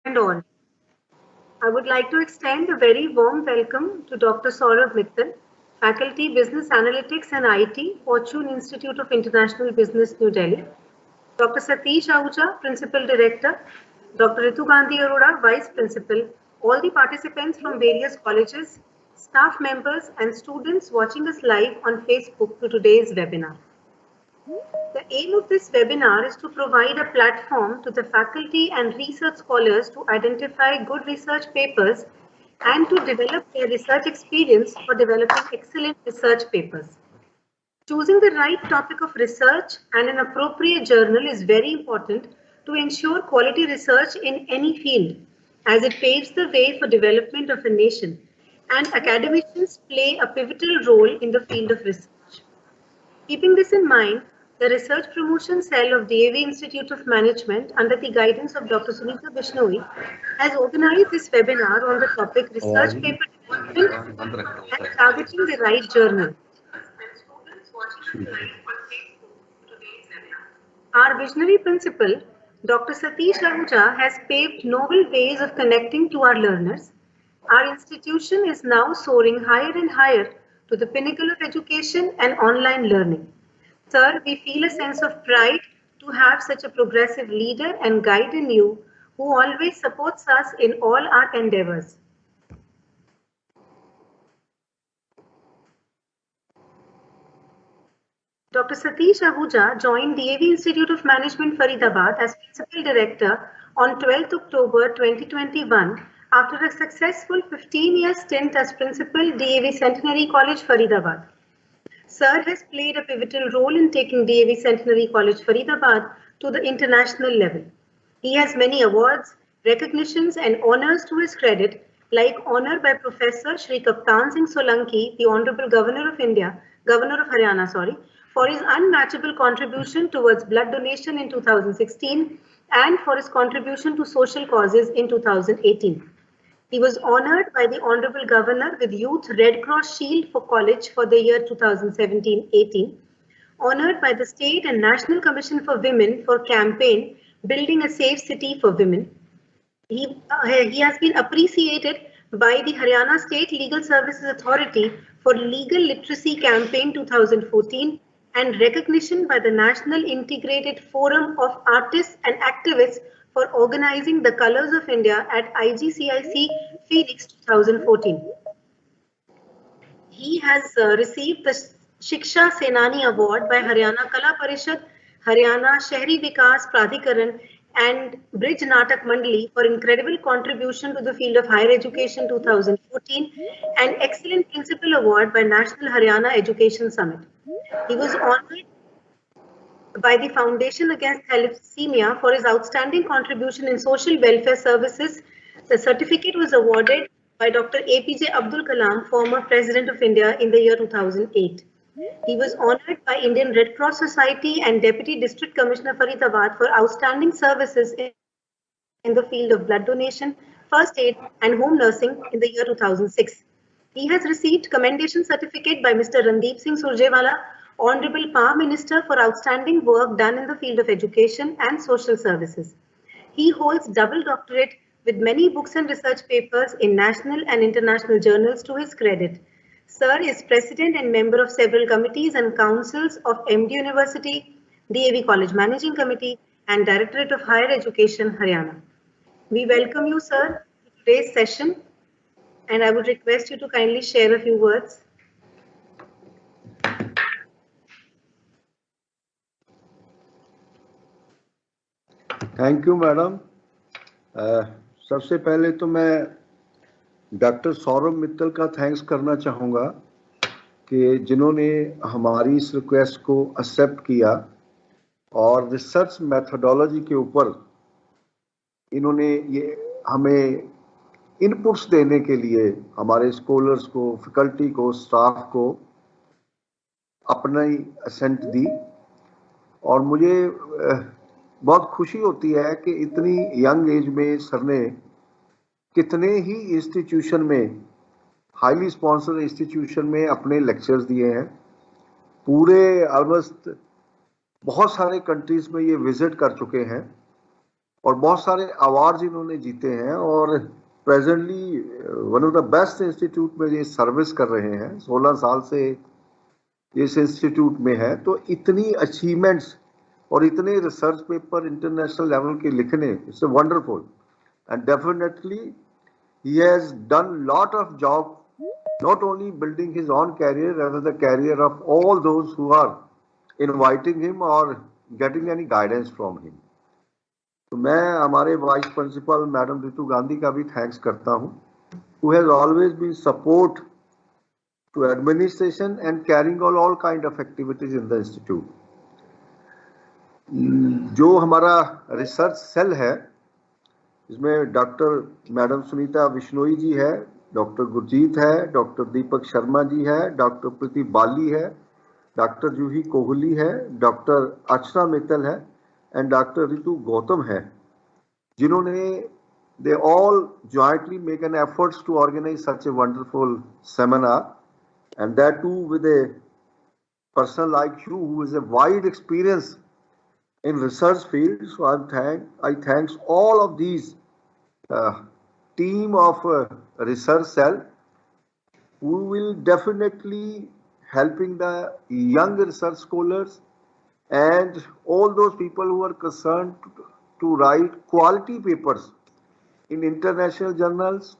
And all. I would like to extend a very warm welcome to Dr. Saurabh Mittal, Faculty Business Analytics and IT, Fortune Institute of International Business, New Delhi, Dr. Satish Ahuja, Principal Director, Dr. Ritu Gandhi Arora, Vice Principal, all the participants from various colleges, staff members and students watching us live on Facebook to today's webinar. The aim of this webinar is to provide a platform to the faculty and research scholars to identify good research papers and to develop their research experience for developing excellent research papers. Choosing the right topic of research and an appropriate journal is very important to ensure quality research in any field, as it paves the way for development of a nation, and academicians play a pivotal role in the field of research. Keeping this in mind, the Research Promotion Cell of DAV Institute of Management, under the guidance of Dr. Sunita Bishnoi, has organized this webinar on the topic Research Paper Development and Targeting the Right Journal. Our visionary principal, Dr. Satish Ahuja, has paved novel ways of connecting to our learners. Our institution is now soaring higher and higher to the pinnacle of education and online learning. Sir, we feel a sense of pride to have such a progressive leader and guide in you, who always supports us in all our endeavors. Dr. Satish Ahuja joined DAV Institute of Management, Faridabad as Principal Director on 12th October 2021 after a successful 15-year stint as Principal, DAV Centenary College, Faridabad. Sir has played a pivotal role in taking DAV Centenary College, Faridabad to the international level. He has many awards, recognitions and honours to his credit, like honour by Professor Shri Kaptan Singh Solanki, the Honourable Governor of Haryana, for his unmatchable contribution towards blood donation in 2016 and for his contribution to social causes in 2018. He was honoured by the Honourable Governor with Youth Red Cross Shield for College for the year 2017-18, honoured by the State and National Commission for Women for campaign Building a Safe City for Women. He has been appreciated by the Haryana State Legal Services Authority for Legal Literacy Campaign 2014 and recognition by the National Integrated Forum of Artists and Activists for organizing the Colours of India at IGCIC Phoenix 2014. He has received the Shiksha Senani Award by Haryana Kala Parishad, Haryana Shahri Vikas Pradhikaran and Bridge Natak Mandali for incredible contribution to the field of higher education 2014 and Excellent Principal Award by National Haryana Education Summit. He was honoured by the Foundation Against Thalassemia for his outstanding contribution in social welfare services. The certificate was awarded by Dr. APJ Abdul Kalam, former President of India, in the year 2008. He was honoured by Indian Red Cross Society and Deputy District Commissioner Faridabad for outstanding services in the field of blood donation, first aid and home nursing in the year 2006. He has received commendation certificate by Mr. Randeep Singh Surjewala, Honorable Prime Minister, for outstanding work done in the field of education and social services. He holds double doctorate with many books and research papers in national and international journals to his credit. Sir is President and member of several committees and councils of MD University, DAV College Managing Committee and Directorate of Higher Education, Haryana. We welcome you, sir, to today's session, and I would request you to kindly share a few words. Thank you madam. सबसे पहले तो मैं doctor Saurabh Mittal का thanks करना चाहूँगा कि जिन्होंने हमारी इस रिक्वेस्ट को एक्सेप्ट किया और रिसर्च मेथोडोलॉजी के ऊपर इन्होंने ये हमें इनपुट्स देने के लिए हमारे स्कॉलर्स को, फैकल्टी को, स्टाफ को अपनी असेंट दी। और मुझे बहुत खुशी होती है कि इतनी यंग एज में सर ने कितने ही इंस्टीट्यूशन में, हाईली स्पॉन्सर्ड इंस्टीट्यूशन में अपने लेक्चर्स दिए हैं। पूरे ऑलमोस्ट बहुत सारे कंट्रीज में ये विजिट कर चुके हैं और बहुत सारे अवार्ड्स इन्होंने जीते हैं और presently one of the best institute में ये सर्विस कर रहे हैं, 16 साल से इस इंस्टीट्यूट में है। तो इतनी अचीवमेंट्स और इतने रिसर्च पेपर इंटरनेशनल लेवल के लिखने, it's wonderful and definitely he has done lot of job, not only building his own career, rather the career of all those who are inviting him or getting any guidance from him. तो मैं हमारे vice principal madam Ritu Gandhi का भी thanks करता हूँ, who has always been support to administration and carrying all kind of activities in the institute. जो हमारा research cell है, इसमें डॉक्टर मैडम सुनीता बिश्नोई जी है, डॉक्टर गुरजीत है, डॉक्टर दीपक शर्मा जी है, डॉक्टर प्रीति बाली है, डॉक्टर जूही कोहली है, डॉक्टर अर्चना मित्तल है एंड डॉक्टर रितु गौतम है, जिन्होंने they all jointly make an efforts to organize such a wonderful seminar, and that too with a person like you who is a wide experience in research field. So I thanks all of these team of research cell who will definitely helping the young research scholars and all those people who are concerned to write quality papers in international journals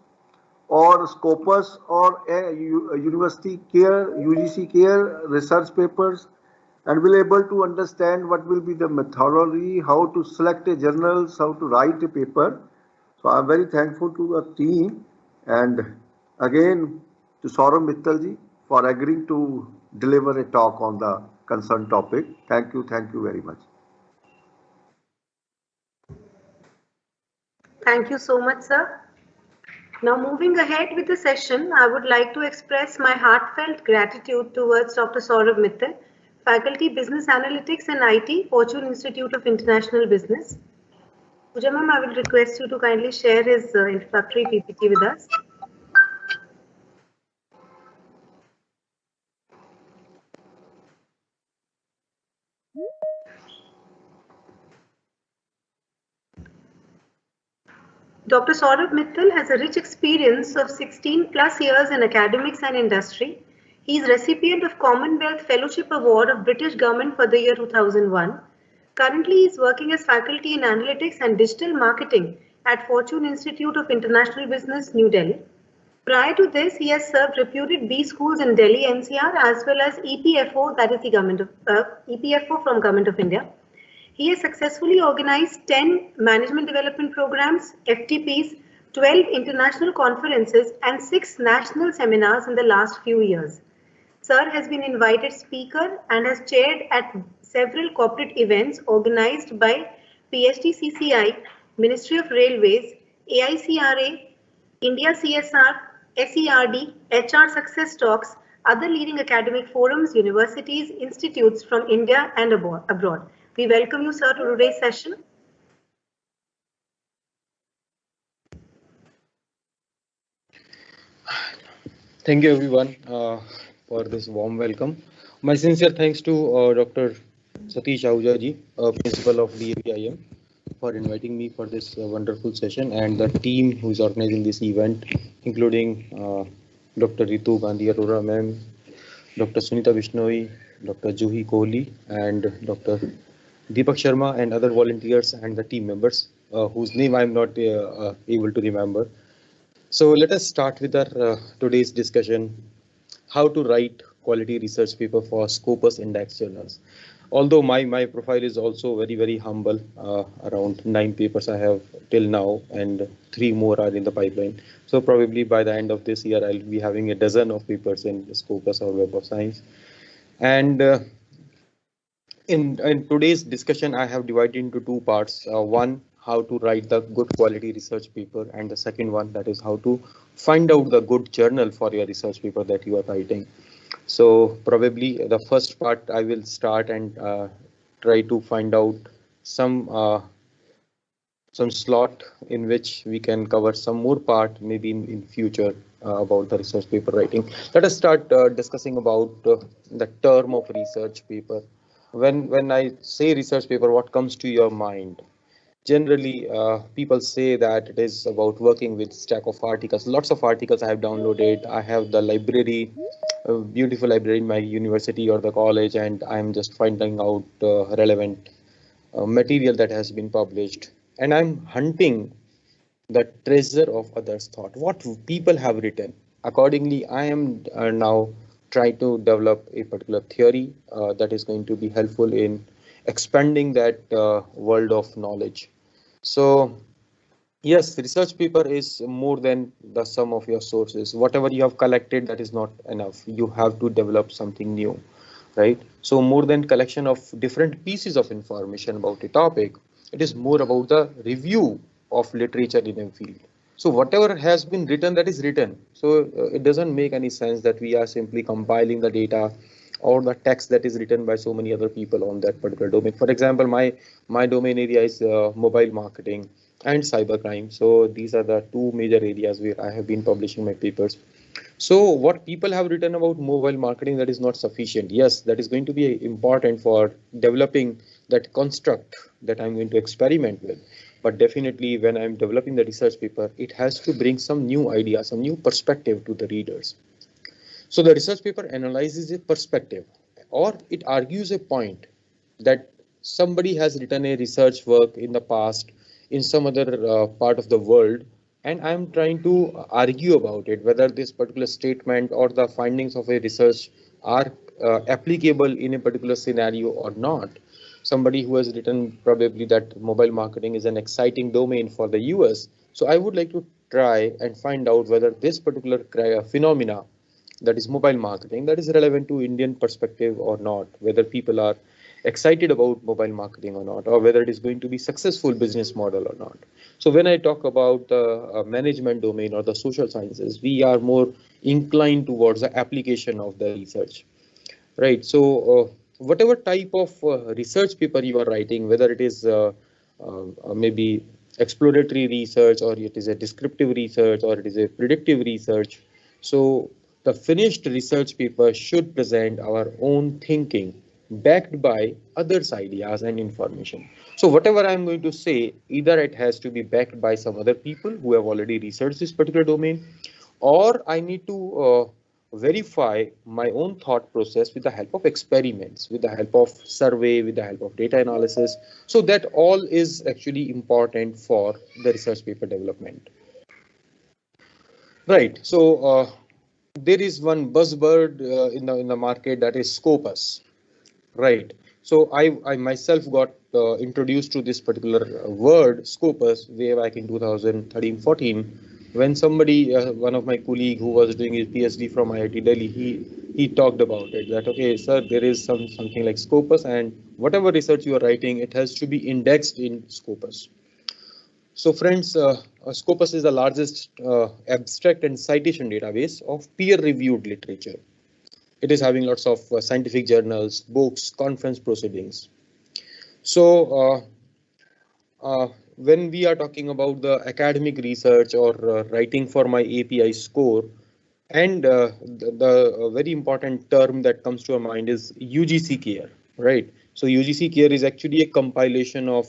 or Scopus or university care, UGC care research papers, and will able to understand what will be the methodology, how to select a journals, how to write a paper. So I'm very thankful to the team and again to Saurabh Mittal ji for agreeing to deliver a talk on the concerned topic. Thank you very much. Thank you so much, sir. Now, moving ahead with the session, I would like to express my heartfelt gratitude towards Dr. Saurabh Mittal, Faculty Business Analytics and IT, Fortune Institute of International Business. Ahuja ma'am, I will request you to kindly share his introductory PPT with us. Dr. Saurabh Mittal has a rich experience of 16 plus years in academics and industry. He is recipient of Commonwealth Fellowship Award of British Government for the year 2001. Currently, he is working as faculty in analytics and digital marketing at Fortune Institute of International Business, New Delhi. Prior to this, he has served reputed B schools in Delhi NCR as well as EPFO, that is the EPFO from Government of India. He has successfully organized 10 management development programs, FTPs, 12 international conferences, and 6 national seminars in the last few years. Sir has been invited speaker and has chaired at several corporate events organized by PSTCCI, Ministry of Railways, AICRA, India CSR, SERD, HR Success Talks, other leading academic forums, universities, institutes from India and abroad. We welcome you, sir, to today's session. Thank you, everyone, for this warm welcome. My sincere thanks to Dr. Satish Ahuja ji, Principal of DAVIM, for inviting me for this wonderful session, and the team who is organizing this event, including Dr. Ritu Gandhi Arora ma'am, Dr. Sunita Bishnoi, Dr. Juhi Kohli, and Dr. Deepak Sharma, and other volunteers and the team members, whose name I'm not able to remember. So let us start with our today's discussion, how to write quality research paper for Scopus Index journals. Although my profile is also very humble, around 9 papers I have till now, and 3 more are in the pipeline. So probably by the end of this year, I'll be having a dozen of papers in Scopus or Web of Science. And in today's discussion, I have divided into 2 parts. One, how to write the good quality research paper, and the second one, that is how to find out the good journal for your research paper that you are writing. So probably the first part I will start and try to find out some slot in which we can cover some more part maybe in future about the research paper writing. Let us start discussing about the term of research paper. When I say research paper, what comes to your mind? Generally, people say that it is about working with stack of articles. Lots of articles I have downloaded. I have the library, a beautiful library in my university or the college, and I'm just finding out relevant material that has been published. And I'm hunting the treasure of others' thought, what people have written. Accordingly, I am now trying to develop a particular theory that is going to be helpful in expanding that world of knowledge. So, yes, research paper is more than the sum of your sources. Whatever you have collected, that is not enough. You have to develop something new, right? So more than collection of different pieces of information about a topic, it is more about the review of literature in a field. So whatever has been written, that is written. So it doesn't make any sense that we are simply compiling the data or the text that is written by so many other people on that particular domain. For example, my domain area is mobile marketing and cybercrime. So these are the two major areas where I have been publishing my papers. So what people have written about mobile marketing, that is not sufficient. Yes, that is going to be important for developing that construct that I'm going to experiment with. But definitely when I'm developing the research paper, it has to bring some new idea, some new perspective to the readers. So the research paper analyzes a perspective, or it argues a point that somebody has written a research work in the past in some other part of the world, and I'm trying to argue about it, whether this particular statement or the findings of a research are applicable in a particular scenario or not. Somebody who has written probably that mobile marketing is an exciting domain for the US. So I would like to try and find out whether this particular phenomena, that is mobile marketing, that is relevant to Indian perspective or not, whether people are excited about mobile marketing or not, or whether it is going to be successful business model or not. So when I talk about the management domain or the social sciences, we are more inclined towards the application of the research, right? So whatever type of research paper you are writing, whether it is maybe exploratory research, or it is a descriptive research, or it is a predictive research, so the finished research paper should present our own thinking backed by others' ideas and information. So whatever I'm going to say, either it has to be backed by some other people who have already researched this particular domain, or I need to verify my own thought process with the help of experiments, with the help of survey, with the help of data analysis. So that all is actually important for the research paper development. Right. So there is one buzzword in the market, that is Scopus. Right. So I myself got introduced to this particular word Scopus way back in 2013-14, when somebody, one of my colleague who was doing his PhD from IIT Delhi, he talked about it, that okay, sir, there is something like Scopus, and whatever research you are writing, it has to be indexed in Scopus. So friends, Scopus is the largest abstract and citation database of peer-reviewed literature. It is having lots of scientific journals, books, conference proceedings. So when we are talking about the academic research or writing for my API score, and the very important term that comes to our mind is UGC care, right? So UGC care is actually a compilation of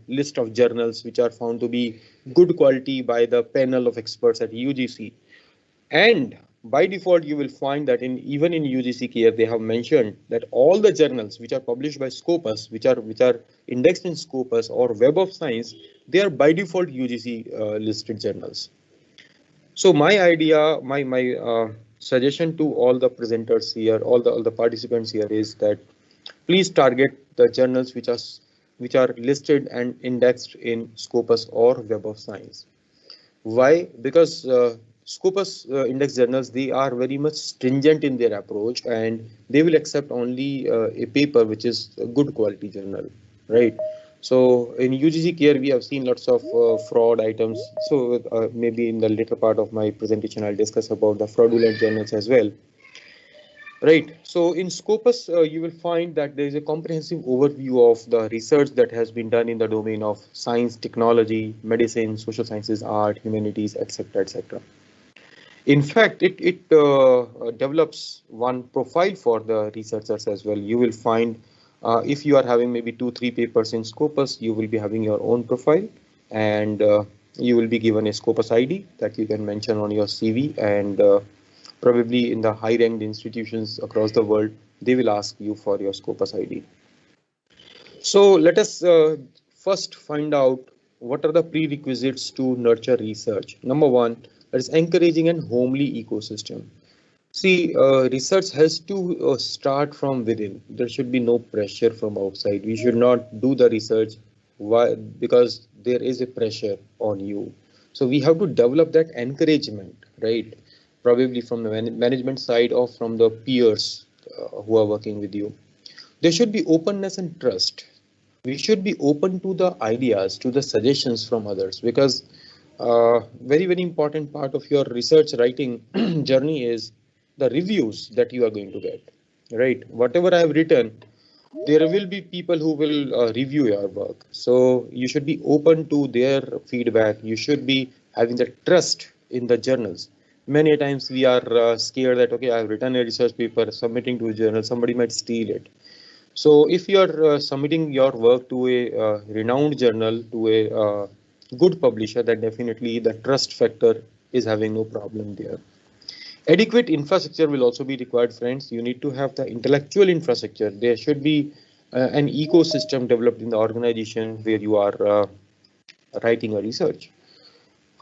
list of journals which are found to be good quality by the panel of experts at UGC. And by default, you will find that even in UGC care, they have mentioned that all the journals which are published by Scopus, which are indexed in Scopus or Web of Science, they are by default UGC listed journals. So my idea, my suggestion to all the presenters here, all the participants here, is that please target the journals which are listed and indexed in Scopus or Web of Science. Why? Because Scopus index journals, they are very much stringent in their approach, and they will accept only a paper which is a good quality journal, right? So in UGC care, we have seen lots of fraud items. So maybe in the later part of my presentation, I'll discuss about the fraudulent journals as well. Right. So in Scopus, you will find that there is a comprehensive overview of the research that has been done in the domain of science, technology, medicine, social sciences, art, humanities, etc., etc. In fact, it develops one profile for the researchers as well. You will find If you are having maybe 2-3 papers in Scopus, you will be having your own profile, and you will be given a Scopus ID that you can mention on your CV, and probably in the high ranked institutions across the world, they will ask you for your Scopus ID. So let us first find out what are the prerequisites to nurture research. Number one, that is encouraging an homely ecosystem. See, research has to start from within. There should be no pressure from outside. We should not do the research because there is a pressure on you. So we have to develop that encouragement, right? Probably from the management side or from the peers who are working with you. There should be openness and trust. We should be open to the ideas, to the suggestions from others, because very important part of your research writing journey is the reviews that you are going to get, right? Whatever I have written, there will be people who will review your work. So you should be open to their feedback. You should be having the trust in the journals. Many times we are scared that, okay, I've written a research paper, submitting to a journal, somebody might steal it. So if you are submitting your work to a renowned journal, to a good publisher, then definitely the trust factor is having no problem there. Adequate infrastructure will also be required, friends. You need to have the intellectual infrastructure. There should be an ecosystem developed in the organization where you are writing a research.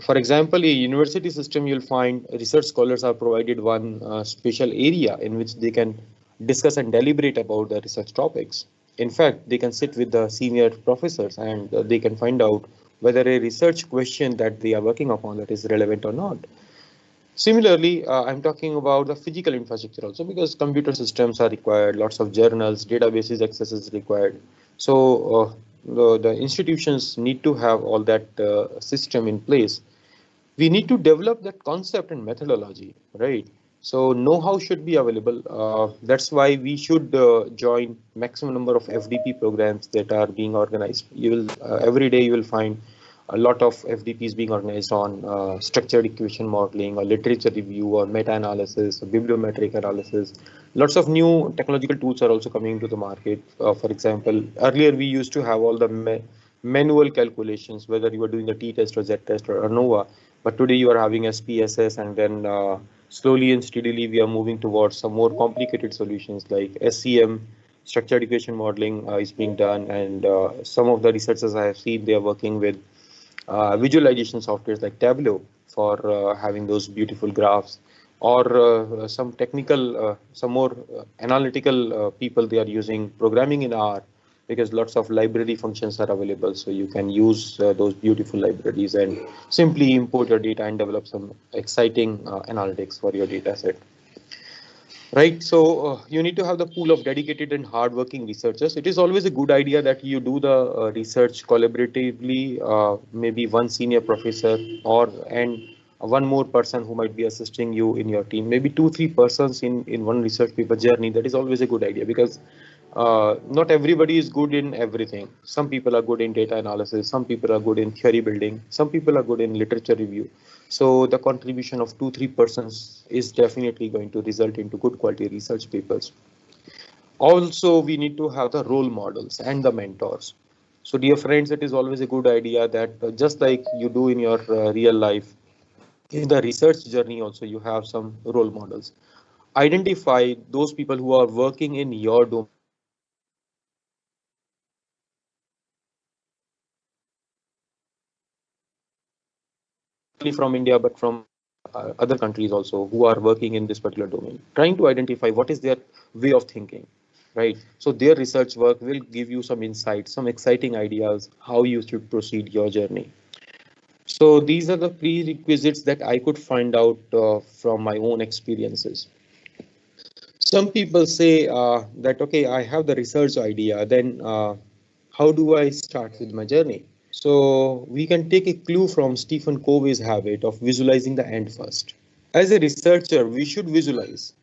For example, a university system, you'll find research scholars are provided one special area in which they can discuss and deliberate about the research topics. In fact, they can sit with the senior professors and they can find out whether a research question that they are working upon that is relevant or not. Similarly, I'm talking about the physical infrastructure also, because computer systems are required, lots of journals, databases access is required. So the institutions need to have all that system in place. We need to develop that concept and methodology, right? So know-how should be available. That's why we should join maximum number of FDP programs that are being organized. You will every day you will find a lot of FDPs being organized on structured equation modeling, or literature review, or meta-analysis, or bibliometric analysis. Lots of new technological tools are also coming into the market. For example, earlier we used to have all the manual calculations, whether you were doing the t-test or z-test or ANOVA, but today you are having SPSS, and then slowly and steadily we are moving towards some more complicated solutions like SCM, structured equation modeling is being done, and some of the researchers I have seen, they are working with visualization softwares like Tableau for having those beautiful graphs, or some technical, some more analytical people, they are using programming in R, because lots of library functions are available. So you can use those beautiful libraries and simply import your data and develop some exciting analytics for your data set. Right, so you need to have the pool of dedicated and hardworking researchers. It is always a good idea that you do the research collaboratively, maybe one senior professor and one more person who might be assisting you in your team, maybe 2-3 persons in one research paper journey. That is always a good idea, because not everybody is good in everything. Some people are good in data analysis, some people are good in theory building, some people are good in literature review. So the contribution of 2-3 persons is definitely going to result into good quality research papers. Also, we need to have the role models and the mentors. So dear friends, it is always a good idea that just like you do in your real life, in the research journey also you have some role models. Identify those people who are working in your domain only from India, but from other countries also who are working in this particular domain, trying to identify what is their way of thinking, right? So their research work will give you some insights, some exciting ideas, how you should proceed your journey. So these are the prerequisites that I could find out from my own experiences. Some people say that, okay, I have the research idea, then how do I start with my journey? So we can take a clue from Stephen Covey's habit of visualizing the end first. As a researcher, we should visualize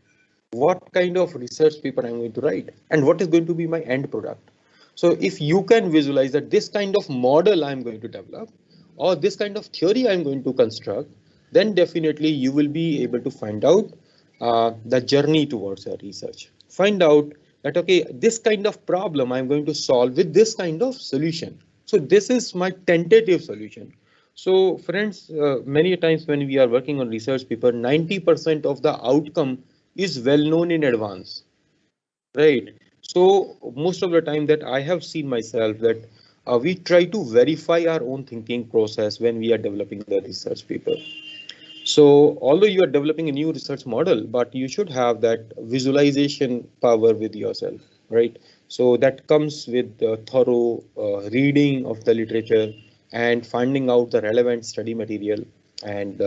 what kind of research paper I'm going to write and what is going to be my end product. So if you can visualize that this kind of model I'm going to develop, or this kind of theory I'm going to construct, then definitely you will be able to find out the journey towards your research. Find out that, okay, this kind of problem I'm going to solve with this kind of solution. So this is my tentative solution. So friends, many times when we are working on research paper, 90% of the outcome is well known in advance, right? So most of the time that I have seen myself that we try to verify our own thinking process when we are developing the research paper. So although you are developing a new research model, but you should have that visualization power with yourself, right? So that comes with thorough reading of the literature and finding out the relevant study material, and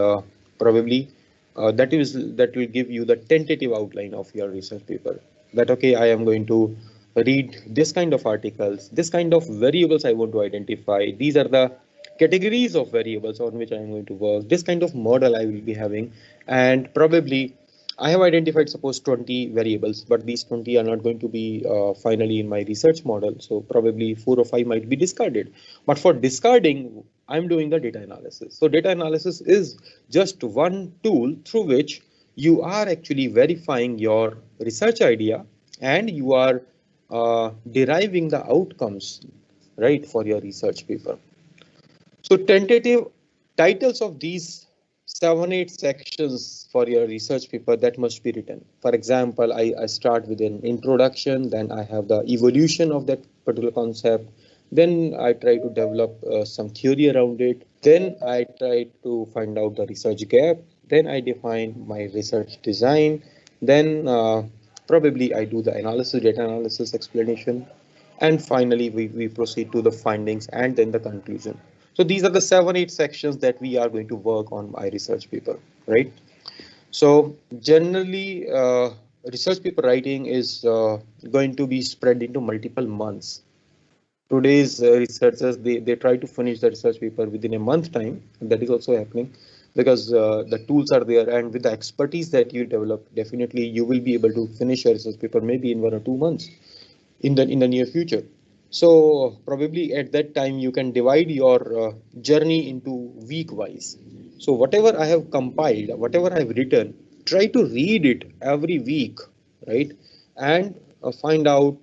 probably that will give you the tentative outline of your research paper. That, okay, I am going to read this kind of articles, this kind of variables I want to identify. These are the categories of variables on which I am going to work. This kind of model I will be having, and probably I have identified suppose 20 variables, but these 20 are not going to be finally in my research model. So probably 4 or 5 might be discarded. But for discarding, I'm doing the data analysis. So data analysis is just one tool through which you are actually verifying your research idea, and you are deriving the outcomes, right, for your research paper. So tentative titles of these 7, 8 sections for your research paper that must be written. For example, I start with an introduction, then I have the evolution of that particular concept. Then I try to develop some theory around it. Then I try to find out the research gap. Then I define my research design. Then probably I do the analysis, data analysis explanation. And finally, we proceed to the findings and then the conclusion. So these are the 7, 8 sections that we are going to work on my research paper, right? So generally, research paper writing is going to be spread into multiple months. Today's researchers, they try to finish the research paper within a month time. That is also happening because the tools are there, and with the expertise that you develop, definitely you will be able to finish your research paper maybe in 1 or 2 months in the near future. So probably at that time you can divide your journey into week wise. So whatever I have compiled, whatever I have written, try to read it every week, right? And find out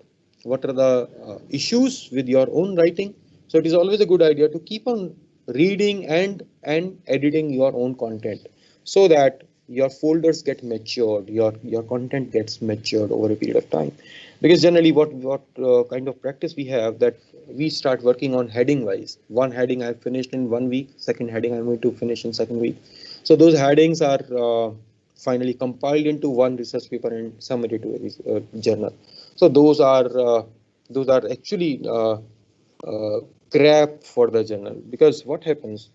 what are the issues with your own writing. So it is always a good idea to keep on reading and editing your own content, so that your folders get matured, your content gets matured over a period of time. Because generally what kind of practice we have, that we start working on heading wise. One heading I finished in 1 week, second heading I'm going to finish in second week. So those headings are finally compiled into one research paper and submitted to a journal. So those are actually crap for the journal, because what happens,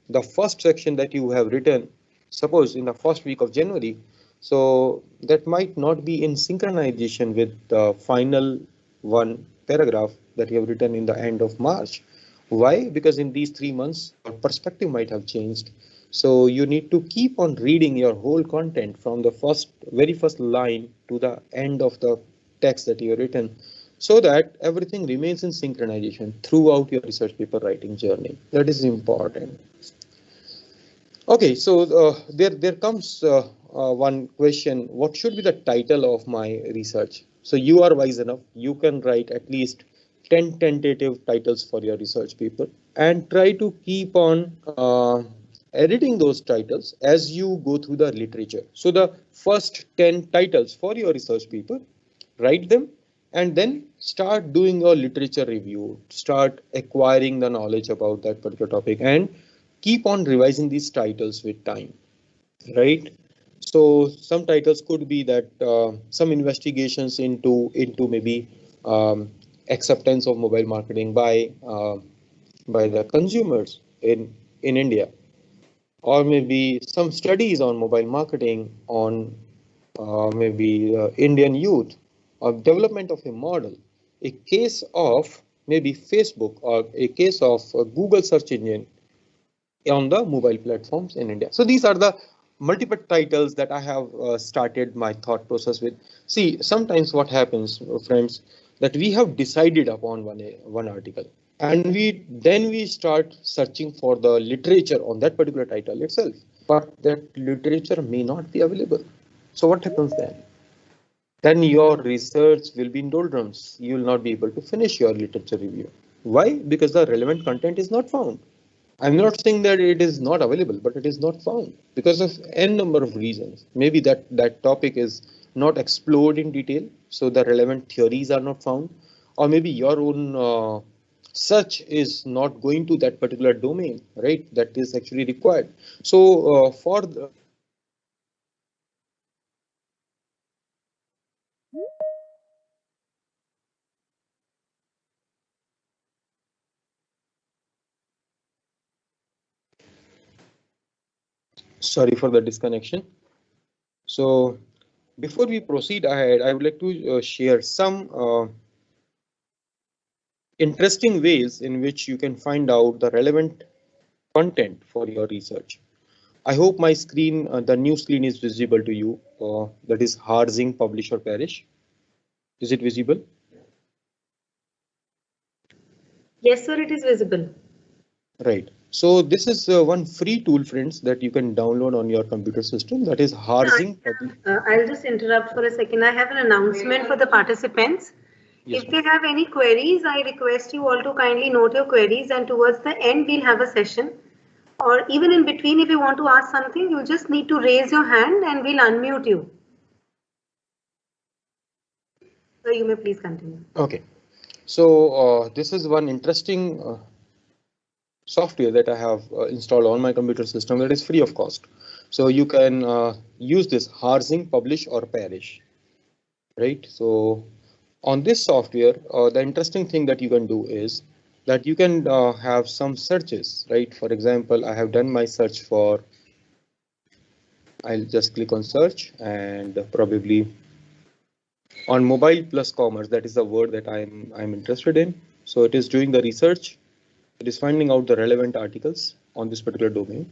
the first section that you have written, suppose in the first week of January, so that might not be in synchronization with the final one paragraph that you have written in the end of March. Why? Because in these 3 months, your perspective might have changed. So you need to keep on reading your whole content from the very first line to the end of the text that you have written, so that everything remains in synchronization throughout your research paper writing journey. That is important. Okay, so there comes one question: what should be the title of my research? So you are wise enough; you can write at least 10 tentative titles for your research paper, and try to keep on editing those titles as you go through the literature. So the first 10 titles for your research paper, write them, and then start doing your literature review, start acquiring the knowledge about that particular topic, and keep on revising these titles with time, right? So some titles could be that some investigations into maybe acceptance of mobile marketing by the consumers in India, or maybe some studies on mobile marketing on maybe Indian youth, or development of a model, a case of maybe Facebook, or a case of Google search engine on the mobile platforms in India. So these are the multiple titles that I have started my thought process with. See, sometimes what happens, friends, that we have decided upon one article, and we start searching for the literature on that particular title itself, but that literature may not be available. So what happens then? then your research will be in doldrums. You will not be able to finish your literature review. Why? Because the relevant content is not found. I'm not saying that it is not available, but it is not found because of n number of reasons. Maybe that topic is not explored in detail, so the relevant theories are not found, or maybe your own search is not going to that particular domain, right? That is actually required. So for the sorry for the disconnection. So before we proceed ahead, I would like to share some interesting ways in which you can find out the relevant content for your research. I hope my screen, the new screen is visible to you. That is Harzing Publish or Perish. Is it visible? Yes, sir, it is visible. Right. So this is one free tool, friends, that you can download on your computer system. That is Harzing Publish. I'll just interrupt for a second. I have an announcement for the participants. Yes, If they have any queries, I request you all to kindly note your queries, and towards the end, we'll have a session. Or even in between, if you want to ask something, you just need to raise your hand and we'll unmute you. So you may please continue. okay. So this is one interesting software that I have installed on my computer system that is free of cost. So you can use this Harzing Publish or Perish, right? So on this software, the interesting thing that you can do is that you can have some searches, right? For example, I have done my search for, I'll just click on search and probably on mobile plus commerce, that is the word that I'm interested in. So it is doing the research. It is finding out the relevant articles on this particular domain.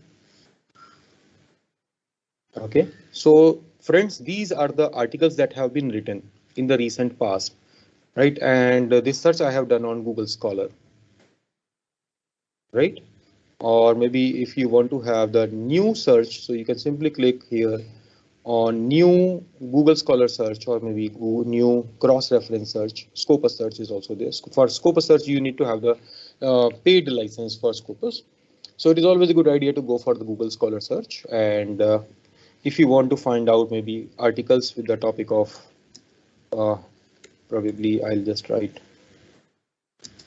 Okay, so friends, these are the articles that have been written in the recent past, right? And this search I have done on Google Scholar, right? Or maybe if you want to have the new search, so you can simply click here on new Google Scholar search, or maybe new cross-reference search. Scopus search is also there. For Scopus search, you need to have the paid license for Scopus. So it is always a good idea to go for the Google Scholar search. And if you want to find out maybe articles with the topic of probably I'll just write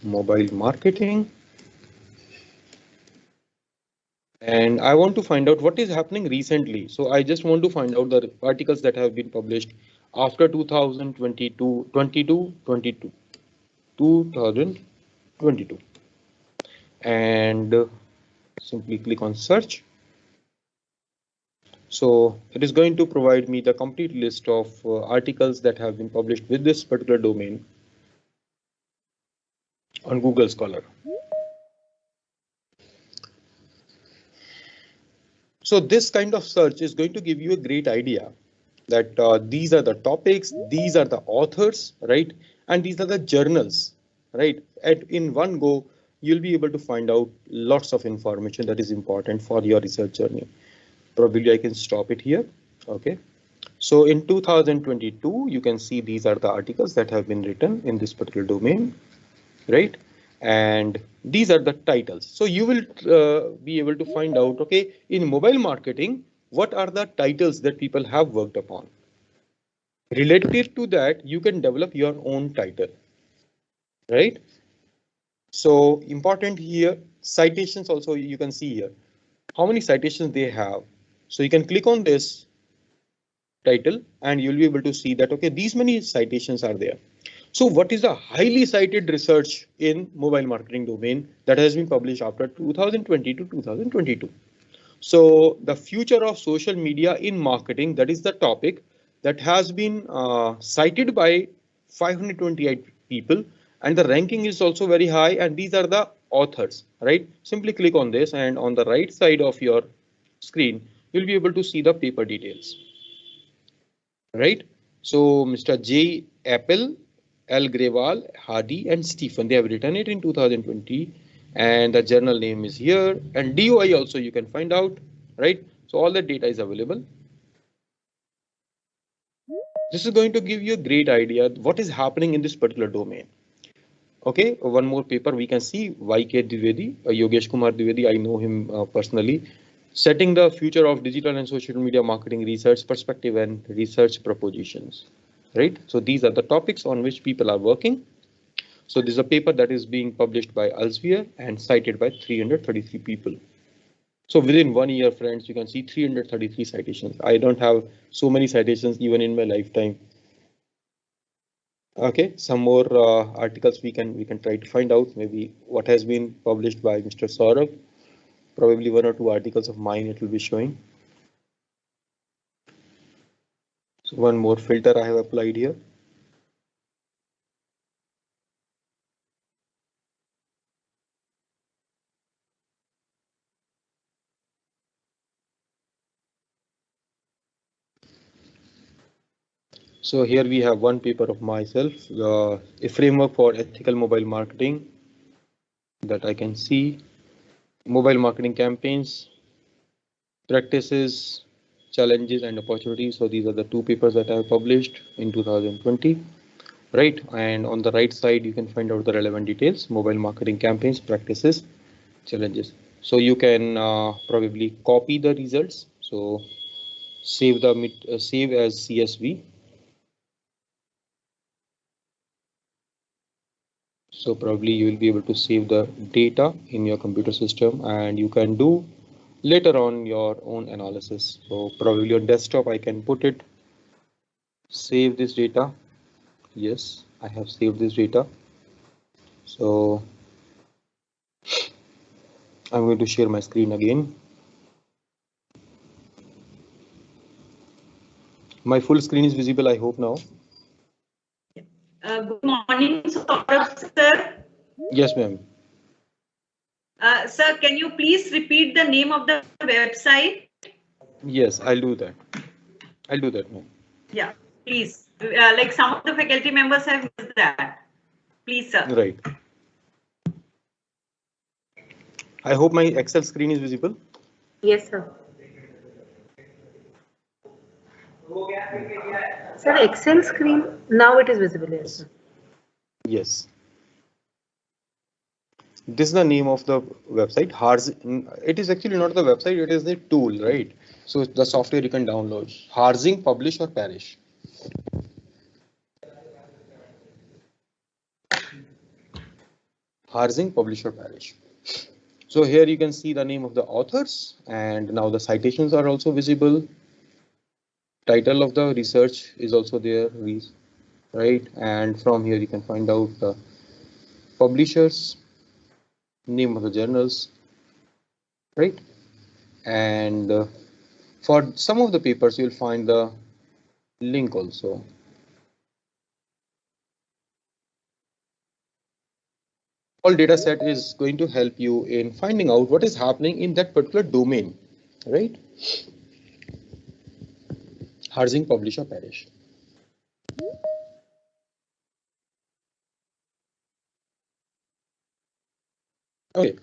mobile marketing. And I want to find out what is happening recently. So I just want to find out the articles that have been published after 2022, 2022, and simply click on search. So it is going to provide me the complete list of articles that have been published with this particular domain on Google Scholar. So this kind of search is going to give you a great idea that these are the topics, these are the authors, right? And these are the journals, right? In one go, you'll be able to find out lots of information that is important for your research journey. Probably I can stop it here. Okay. So in 2022, you can see these are the articles that have been written in this particular domain, right? And these are the titles. So you will be able to find out, okay, in mobile marketing, what are the titles that people have worked upon? Related to that, you can develop your own title, right? So important here, citations also you can see here, how many citations they have. So you can click on this title and you'll be able to see that, okay, these many citations are there. So what is the highly cited research in mobile marketing domain that has been published after 2020 to 2022? So the future of social media in marketing, that is the topic that has been cited by 528 people, and the ranking is also very high, and these are the authors, right? Simply click on this and on the right side of your screen, you'll be able to see the paper details, right? So Mr. J. Apple, L. Grewal, Hardy, and Stephen, they have written it in 2020, and the journal name is here, and DOI also you can find out, right? So all the data is available. This is going to give you a great idea what is happening in this particular domain. Okay, one more paper we can see, YK Dwivedi, Yogesh Kumar Dwivedi, I know him personally. Setting the future of digital and social media marketing research perspective and research propositions. Right, so these are the topics on which people are working. So this is a paper that is being published by Elsevier and cited by 333 people. So within 1 year, friends, you can see 333 citations. I don't have so many citations even in my lifetime. Okay, some more articles we can try to find out maybe what has been published by Mr. Saurabh. Probably 1 or 2 articles of mine it will be showing. So one more filter I have applied here. So here we have one paper of myself, a framework for ethical mobile marketing that I can see, mobile marketing campaigns, practices, challenges and opportunities. So these are the 2 papers that I have published in 2020, right? And on the right side, you can find out the relevant details, mobile marketing campaigns, practices, challenges. So you can probably copy the results. So save save as CSV. So probably you will be able to save the data in your computer system and you can do later on your own analysis. So probably on desktop, I can put it, save this data. Yes, I have saved this data. So I'm going to share my screen again. My full screen is visible, I hope now. Good morning, Saurabh sir. Yes, ma'am. Sir, can you please repeat the name of the website? Yes, I'll do that. I'll do that, ma'am. Yeah, please. Like some of the faculty members have missed that. Please, sir. Right. I hope my Excel screen is visible. Yes, sir. Sir, Excel screen, now it is visible, yes, sir. Yes. This is the name of the website. It is actually not the website, it is the tool, right? So the software you can download. Harzing, publish or perish. Harzing, publish or perish. So here you can see the name of the authors and now the citations are also visible. Title of the research is also there, right? And from here you can find out the publishers, name of the journals, right? And for some of the papers you'll find the link also. All data set is going to help you in finding out what is happening in that particular domain, right? Harzing, publish or perish. Okay,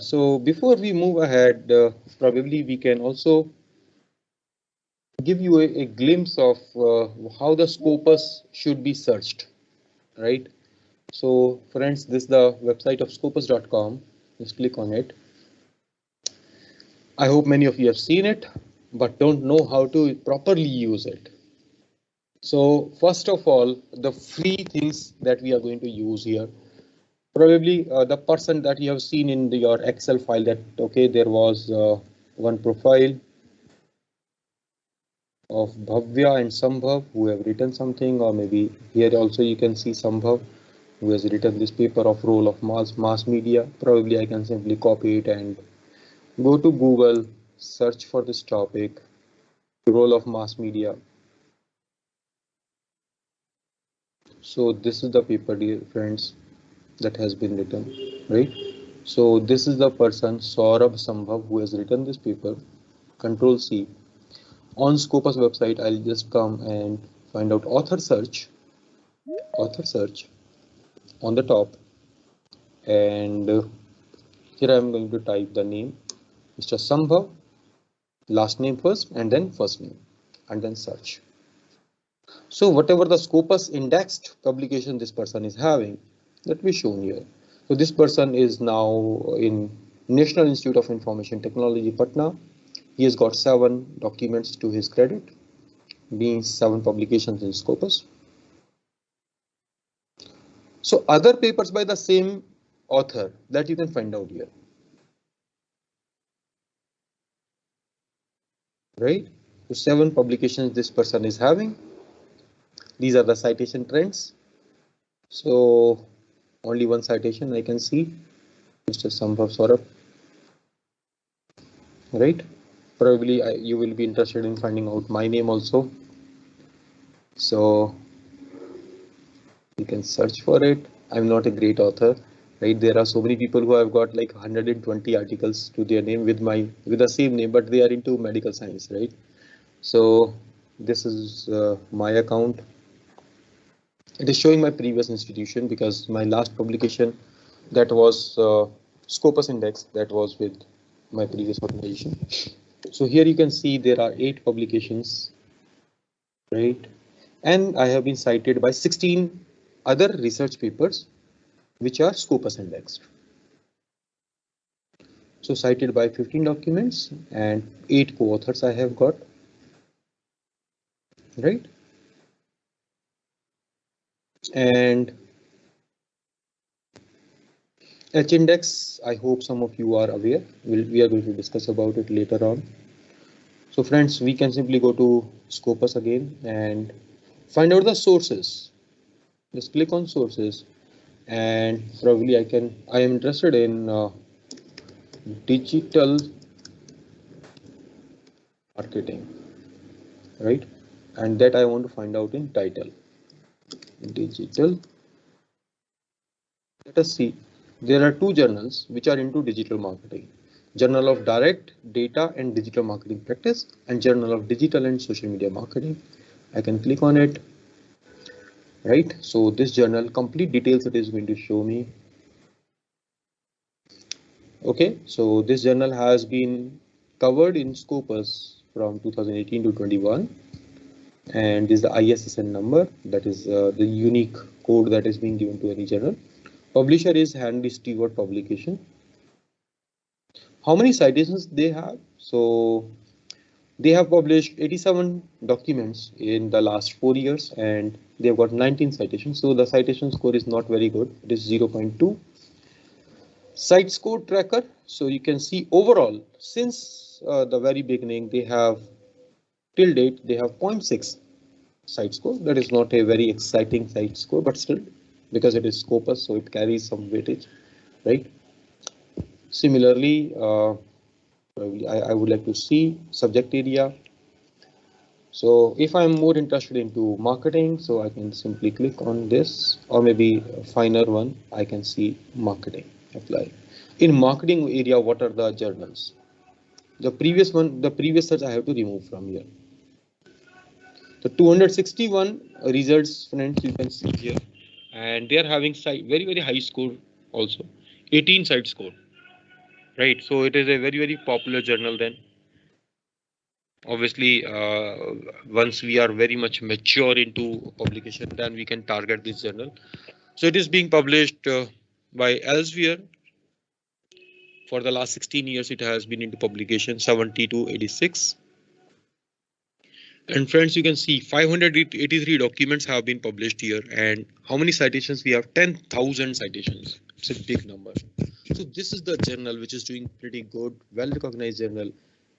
so before we move ahead, probably we can also give you a glimpse of how the Scopus should be searched, right? So friends, this is the website of scopus.com. Just click on it. I hope many of you have seen it, but don't know how to properly use it. So first of all, the free things that we are going to use here, probably the person that you have seen in your Excel file that, okay, there was one profile of Bhavya and Sambhav who have written something, or maybe here also you can see Sambhav who has written this paper of role of mass media. Probably I can simply copy it and go to Google, search for this topic, role of mass media. So this is the paper, dear friends, that has been written, right? So this is the person Saurabh Sambhav who has written this paper. Control C. On Scopus website, I'll just come and find out author search on the top, and here I'm going to type the name Mr. Sambhav, last name first and then first name, and then search. So whatever the Scopus indexed publication this person is having, that we shown here. So this person is now in National Institute of Information Technology, Patna. He has got 7 documents to his credit, being 7 publications in Scopus. So other papers by the same author that you can find out here, right? So 7 publications this person is having. These are the citation trends. So only one citation I can see, Mr. Saurabh, right? Probably you will be interested in finding out my name also. So you can search for it. I'm not a great author, right? There are so many people who have got like 120 articles to their name with the same name, but they are into medical science, right? So this is my account. It is showing my previous institution because my last publication, that was Scopus Index, that was with my previous organization. So here you can see there are 8 publications, right? And I have been cited by 16 other research papers which are Scopus indexed. So cited by 15 documents and 8 co-authors I have got, right? And H-index, I hope some of you are aware. We are going to discuss about it later on. So friends, we can simply go to Scopus again and find out the sources. Just click on sources, and probably I am interested in digital marketing, right? And that I want to find out in title. Digital. Let us see. There are 2 journals which are into digital marketing. Journal of Direct Data and Digital Marketing Practice and Journal of Digital and Social Media Marketing. I can click on it, right? So this journal, complete details it is going to show me. Okay, so this journal has been covered in Scopus from 2018 to 21, and this is the ISSN number, that is the unique code that is being given to any journal. Publisher is Handy Stewart Publication. How many citations they have? So they have published 87 documents in the last 4 years and they've got 19 citations. So the citation score is not very good. It is 0.2. Site score tracker. So you can see overall, since the very beginning, they have till date, they have 0.6 site score. That is not a very exciting site score, but still, because it is Scopus, so it carries some weightage, right? Similarly, I would like to see subject area. So if I'm more interested into marketing, so I can simply click on this, or maybe a finer one, I can see marketing, apply. In marketing area, what are the journals? The previous one, the previous search I have to remove from here. So 261 results, friends, you can see here, and they are having very, very high score also, 18 site score, right? So it is a very, very popular journal then. Obviously, once we are very much mature into publication, then we can target this journal. So it is being published by Elsevier. For the last 16 years, it has been into publication 70 to 86. And friends, you can see 583 documents have been published here. And how many citations we have? 10,000 citations. It's a big number. So this is the journal which is doing pretty good, well-recognized journal.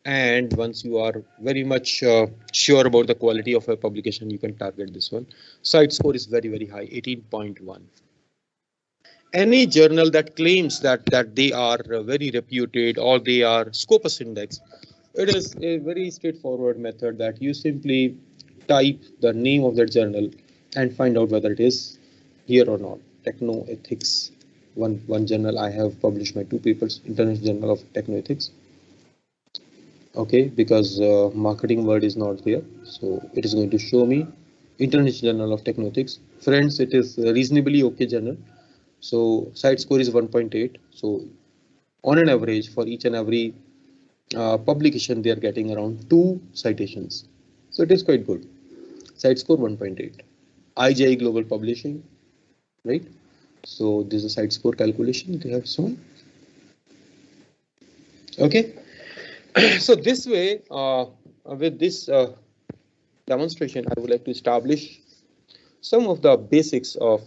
And once you are very much sure about the quality of a publication, you can target this one. Site score is very, very high, 18.1. Any journal that claims that they are very reputed or they are Scopus index, it is a very straightforward method that you simply type the name of that journal and find out whether it is here or not. Techno Ethics, one journal I have published my 2 papers, International Journal of Techno Ethics. Okay, because marketing word is not there, so it is going to show me International Journal of Techno Ethics. Friends, it is a reasonably okay journal. So site score is 1.8. So on an average for each and every publication, they are getting around 2 citations. So it is quite good. Site score 1.8. IGI Global Publishing, right? So this is a site score calculation they have shown. Okay. So this way, with this demonstration, I would like to establish some of the basics of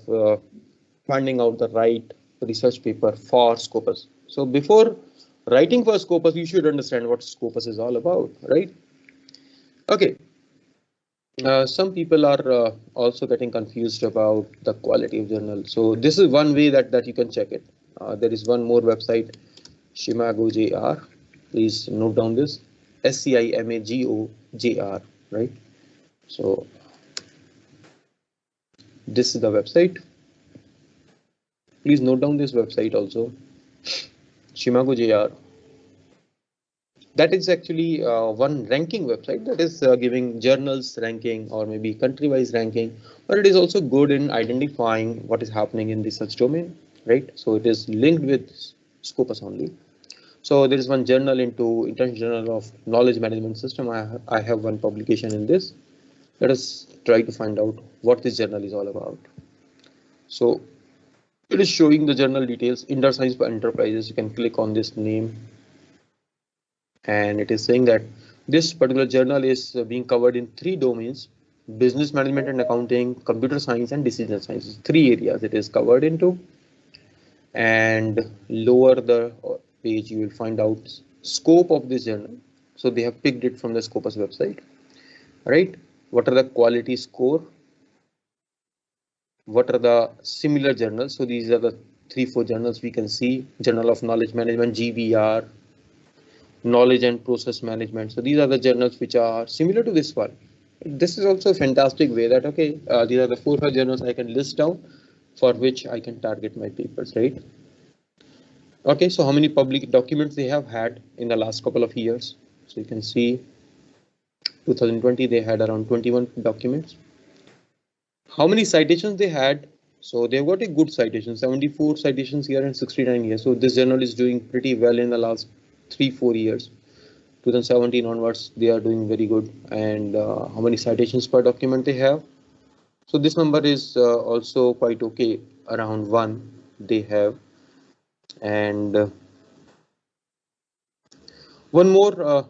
finding out the right research paper for Scopus. So before writing for Scopus, you should understand what Scopus is all about, right? Okay. Some people are also getting confused about the quality of journal. So this is one way that you can check it. There is one more website, SCIMAGOJR. Please note down this, SCIMAGOJR, right? So this is the website. Please note down this website also, SCIMAGOJR. That is actually one ranking website that is giving journals ranking or maybe country-wise ranking, but it is also good in identifying what is happening in the research domain, right? So it is linked with Scopus only. So there is one journal into International Journal of Knowledge Management System. I have one publication in this. Let us try to find out what this journal is all about. So it is showing the journal details, Inter Science for Enterprises. You can click on this name. And it is saying that this particular journal is being covered in 3 domains: business management and accounting, computer science, and decision science. 3 areas it is covered into. And lower the page, you will find out scope of this journal. So they have picked it from the Scopus website, right? What are the quality score? What are the similar journals? So these are the 3-4 journals we can see: Journal of Knowledge Management, GBR, Knowledge and Process Management. So these are the journals which are similar to this one. This is also a fantastic way that, okay, these are the 4 or 5 journals I can list down for which I can target my papers, right? Okay, so how many public documents they have had in the last couple of years? So you can see 2020 they had around 21 documents. How many citations they had? So they've got a good citation, 74 citations here and 69 here. So this journal is doing pretty well in the last 3-4 years. 2017 onwards they are doing very good. And how many citations per document they have? So this number is also quite okay, around 1 they have. And one more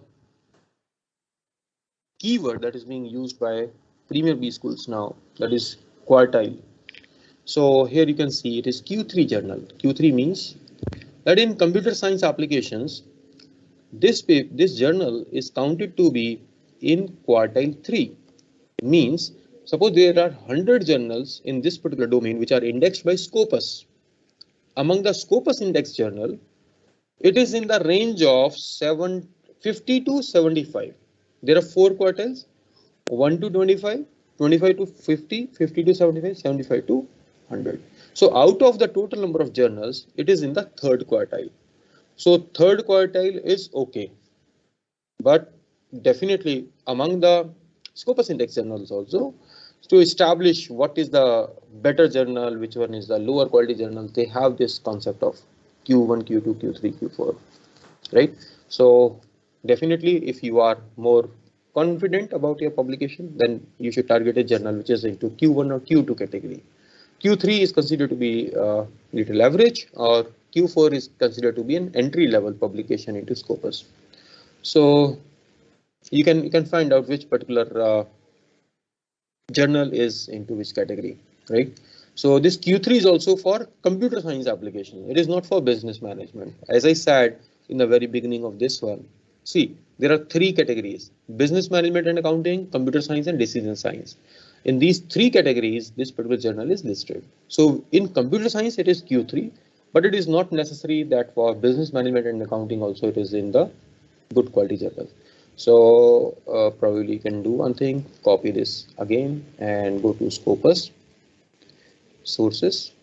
keyword that is being used by Premier B schools now, that is quartile. So here you can see it is Q3 journal. Q3 means that in computer science applications, this journal is counted to be in quartile 3. Means suppose there are 100 journals in this particular domain which are indexed by Scopus. Among the Scopus index journal, it is in the range of 50 to 75. There are 4 quartiles: 1 to 25, 25 to 50, 50 to 75, 75 to 100. So out of the total number of journals, it is in the 3rd quartile. So 3rd quartile is okay, but definitely among the Scopus index journals also, to establish what is the better journal, which one is the lower quality journal, they have this concept of Q1, Q2, Q3, Q4, right? So definitely if you are more confident about your publication, then you should target a journal which is into Q1 or Q2 category. Q3 is considered to be little average, or Q4 is considered to be an entry level publication into Scopus. So you can find out which particular journal is into which category, right? So this Q3 is also for computer science application. It is not for business management. As I said in the very beginning of this one, see, there are 3 categories: business management and accounting, computer science, and decision science. In these 3 categories, this particular journal is listed. So in computer science, it is Q3, but it is not necessary that for business management and accounting also it is in the good quality journal. So probably you can do one thing, copy this again and go to Scopus sources.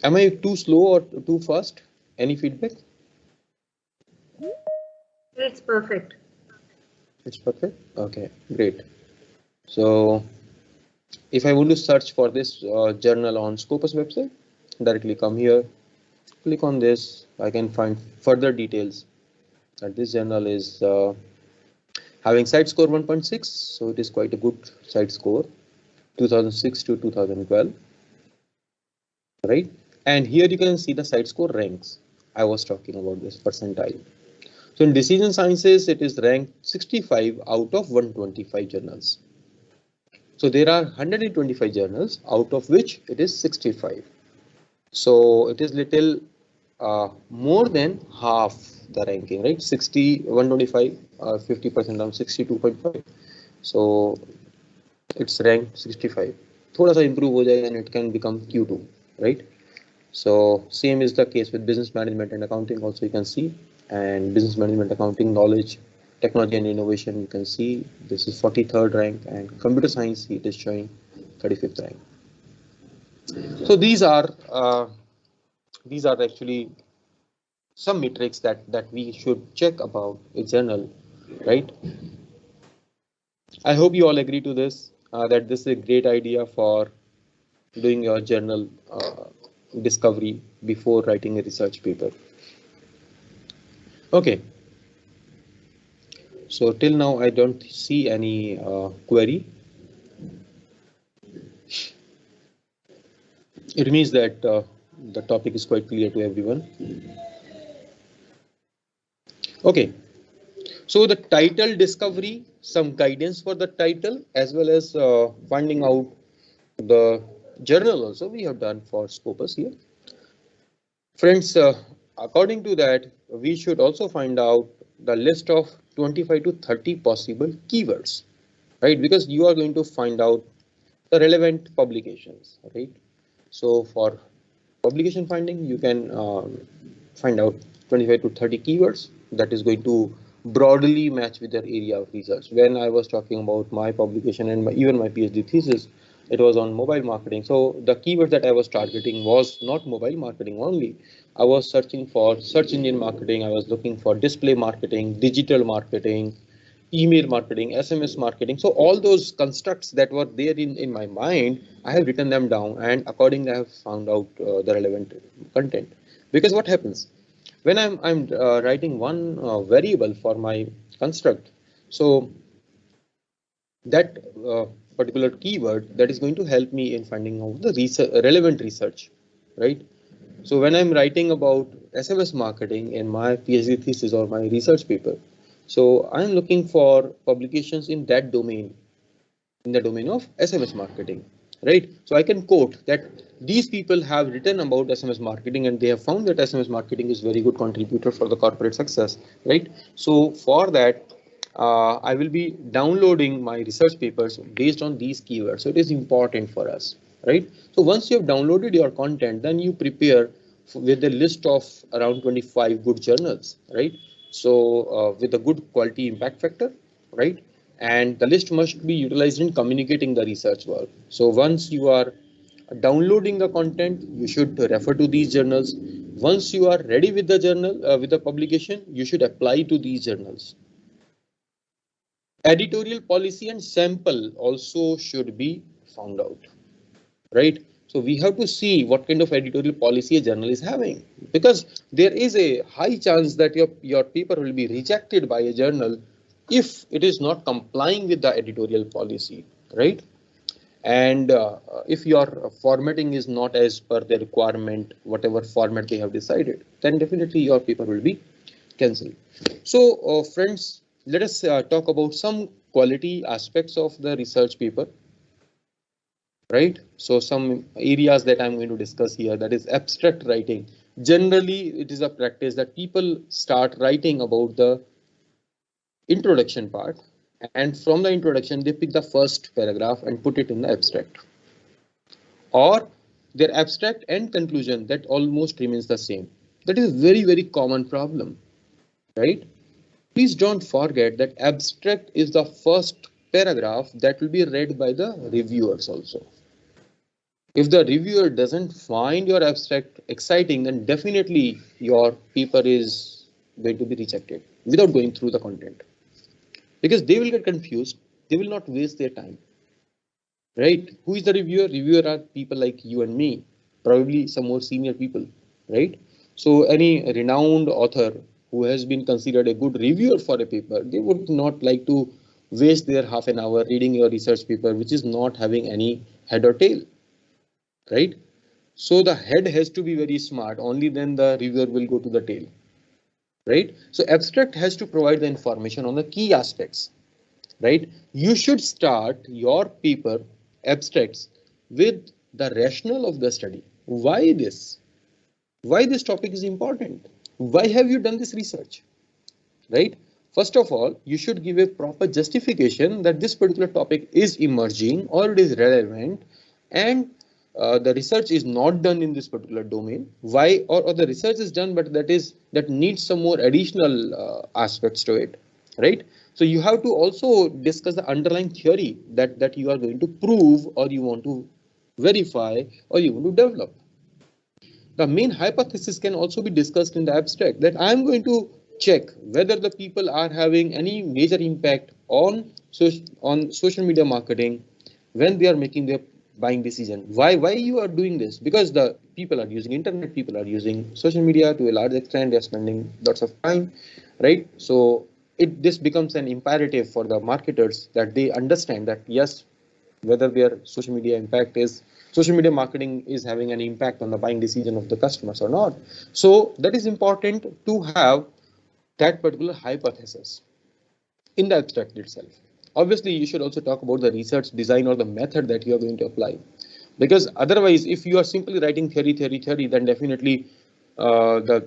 Am I too slow or too fast? Any feedback? It's perfect. It's perfect. Okay, great. So if I want to search for this journal on Scopus website, directly come here, click on this. I can find further details. that this journal is having site score 1.6, so it is quite a good site score, 2006 to 2012, right? And here you can see the site score ranks. I was talking about this percentile. So in decision sciences, it is ranked 65 out of 125 journals. So there are 125 journals, out of which it is 65. So it is little more than half the ranking, right? 60, 125, 50% down, 62.5. So it's ranked 65. थोड़ा सा improve हो जाएगा and it can become Q2, right? So same is the case with business management and accounting also, you can see, and business management, accounting, knowledge, technology and innovation, you can see this is 43rd rank, and computer science it is showing 35th rank. So these are actually some metrics that we should check about a journal, right? I hope you all agree to this, that this is a great idea for doing your journal discovery before writing a research paper. Okay. So till now, I don't see any query. It means that the topic is quite clear to everyone. Okay. So the title discovery, some guidance for the title, as well as finding out the journal also we have done for Scopus here. Friends, according to that, we should also find out the list of 25 to 30 possible keywords, right? Because you are going to find out the relevant publications, right? So for publication finding, you can find out 25 to 30 keywords that is going to broadly match with your area of research. When I was talking about my publication and even my PhD thesis, it was on mobile marketing. So the keyword that I was targeting was not mobile marketing only. I was searching for search engine marketing. I was looking for display marketing, digital marketing, email marketing, SMS marketing. So all those constructs that were there in my mind, I have written them down, and accordingly I have found out the relevant content. Because what happens when I'm writing one variable for my construct, so that particular keyword that is going to help me in finding out the relevant research, right? So when I'm writing about SMS marketing in my PhD thesis or my research paper, so I'm looking for publications in that domain, in the domain of SMS marketing, right? So I can quote that these people have written about SMS marketing and they have found that SMS marketing is very good contributor for the corporate success, right? So for that, I will be downloading my research papers based on these keywords. So it is important for us, right? So once you have downloaded your content, then you prepare with a list of around 25 good journals, right? So with a good quality impact factor, right? And the list must be utilized in communicating the research work. So once you are downloading the content, you should refer to these journals. Once you are ready with the journal, with the publication, you should apply to these journals. Editorial policy and sample also should be found out, right? So we have to see what kind of editorial policy a journal is having, because there is a high chance that your paper will be rejected by a journal if it is not complying with the editorial policy, right? And if your formatting is not as per the requirement, whatever format they have decided, then definitely your paper will be cancelled. So friends, let us talk about some quality aspects of the research paper, right? So some areas that I'm going to discuss here, that is abstract writing. Generally, it is a practice that people start writing about the introduction part, and from the introduction, they pick the first paragraph and put it in the abstract. Or their abstract and conclusion that almost remains the same. That is a very, very common problem, right? Please don't forget that abstract is the first paragraph that will be read by the reviewers also. If the reviewer doesn't find your abstract exciting, then definitely your paper is going to be rejected without going through the content, because they will get confused. They will not waste their time, right? Who is the reviewer? Reviewer are people like you and me, probably some more senior people, right? So any renowned author who has been considered a good reviewer for a paper, they would not like to waste their half an hour reading your research paper, which is not having any head or tail, right? So the head has to be very smart, only then the reviewer will go to the tail, right? So abstract has to provide the information on the key aspects, right? You should start your paper abstracts with the rationale of the study. Why this? Why this topic is important? Why have you done this research, right? First of all, you should give a proper justification that this particular topic is emerging or it is relevant, and the research is not done in this particular domain. Why? Or the research is done, but that needs some more additional aspects to it, right? So you have to also discuss the underlying theory that you are going to prove, or you want to verify, or you want to develop. The main hypothesis can also be discussed in the abstract, that I am going to check whether the people are having any major impact on social media marketing when they are making their buying decision. Why you are doing this? Because the people are using internet, people are using social media to a large extent, they are spending lots of time, right? So this becomes an imperative for the marketers that they understand that yes, whether their social media marketing is having an impact on the buying decision of the customers or not. So that is important to have that particular hypothesis in the abstract itself. Obviously, you should also talk about the research design or the method that you are going to apply, because otherwise, if you are simply writing theory, then definitely the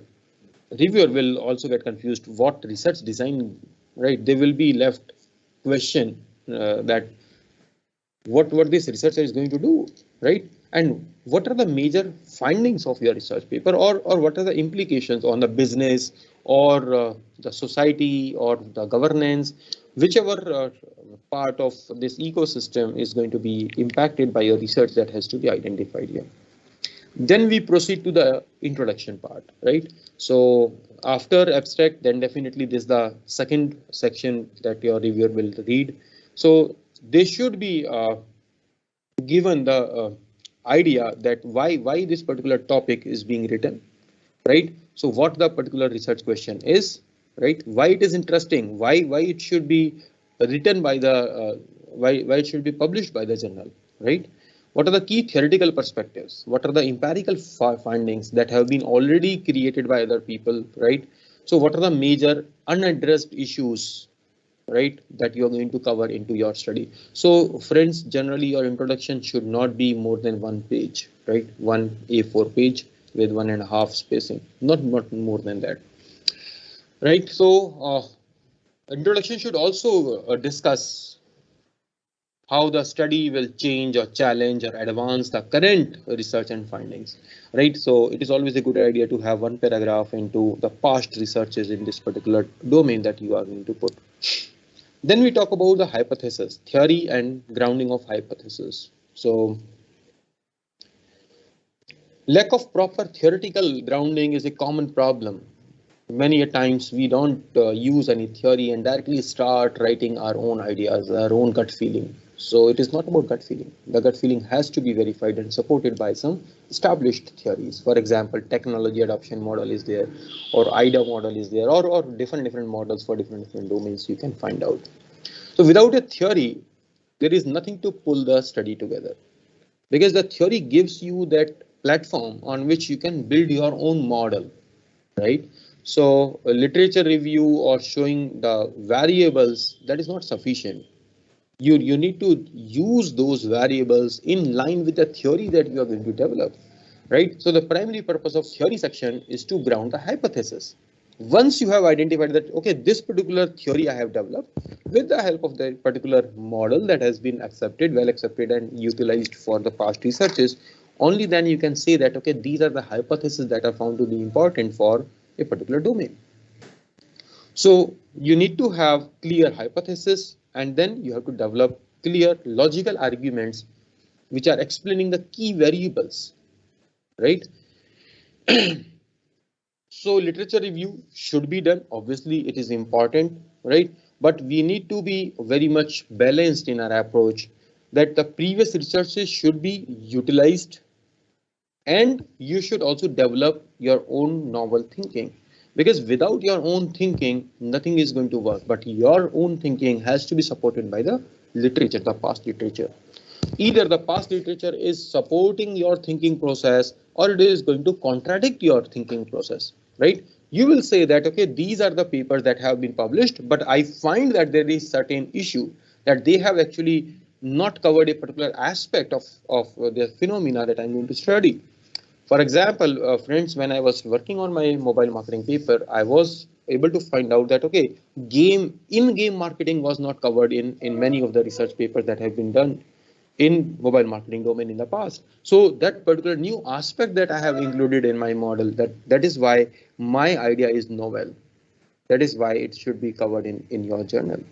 reviewer will also get confused. What research design, right? They will be left question that what this researcher is going to do, right? And what are the major findings of your research paper, or what are the implications on the business, or the society, or the governance, whichever part of this ecosystem is going to be impacted by your research, that has to be identified here. Then we proceed to the introduction part, right? So after abstract, then definitely this is the second section that your reviewer will read. So they should be given the idea that why this particular topic is being written, right? So what the particular research question is, right? Why it is interesting, why it should be written by the why it should be published by the journal, right? What are the key theoretical perspectives? What are the empirical findings that have been already created by other people, right? So what are the major unaddressed issues, right, that you are going to cover into your study? So friends, generally your introduction should not be more than 1 page, right? One A4 page with 1.5 spacing, not more than that, right? So introduction should also discuss how the study will change or challenge or advance the current research and findings, right? So it is always a good idea to have one paragraph into the past researches in this particular domain that you are going to put. Then we talk about the hypothesis, theory and grounding of hypothesis. So lack of proper theoretical grounding is a common problem. Many a times we don't use any theory and directly start writing our own ideas, our own gut feeling. So it is not about gut feeling. The gut feeling has to be verified and supported by some established theories. For example, technology adoption model is there, or IDA model is there, or different models for different domains you can find out. So without a theory, there is nothing to pull the study together, because the theory gives you that platform on which you can build your own model, right? So a literature review or showing the variables, that is not sufficient. You need to use those variables in line with the theory that you are going to develop, right? So the primary purpose of theory section is to ground the hypothesis. Once you have identified that, okay, this particular theory I have developed with the help of the particular model that has been accepted, well accepted and utilized for the past researches, only then you can say that, okay, these are the hypotheses that are found to be important for a particular domain. So you need to have clear hypothesis, and then you have to develop clear logical arguments which are explaining the key variables, right? So literature review should be done. Obviously, it is important, right? But we need to be very much balanced in our approach, that the previous researches should be utilized, and you should also develop your own novel thinking, Because without your own thinking, nothing is going to work. But your own thinking has to be supported by the literature, the past literature. Either the past literature is supporting your thinking process or it is going to contradict your thinking process, right? You will say that, okay, these are the papers that have been published, but I find that there is certain issue that they have actually not covered a particular aspect of the phenomena that I'm going to study. For example, friends, when I was working on my mobile marketing paper, I was able to find out that, okay, in-game marketing was not covered in many of the research papers that have been done in mobile marketing domain in the past. So that particular new aspect that I have included in my model, that is why my idea is novel. That is why it should be covered in your journal,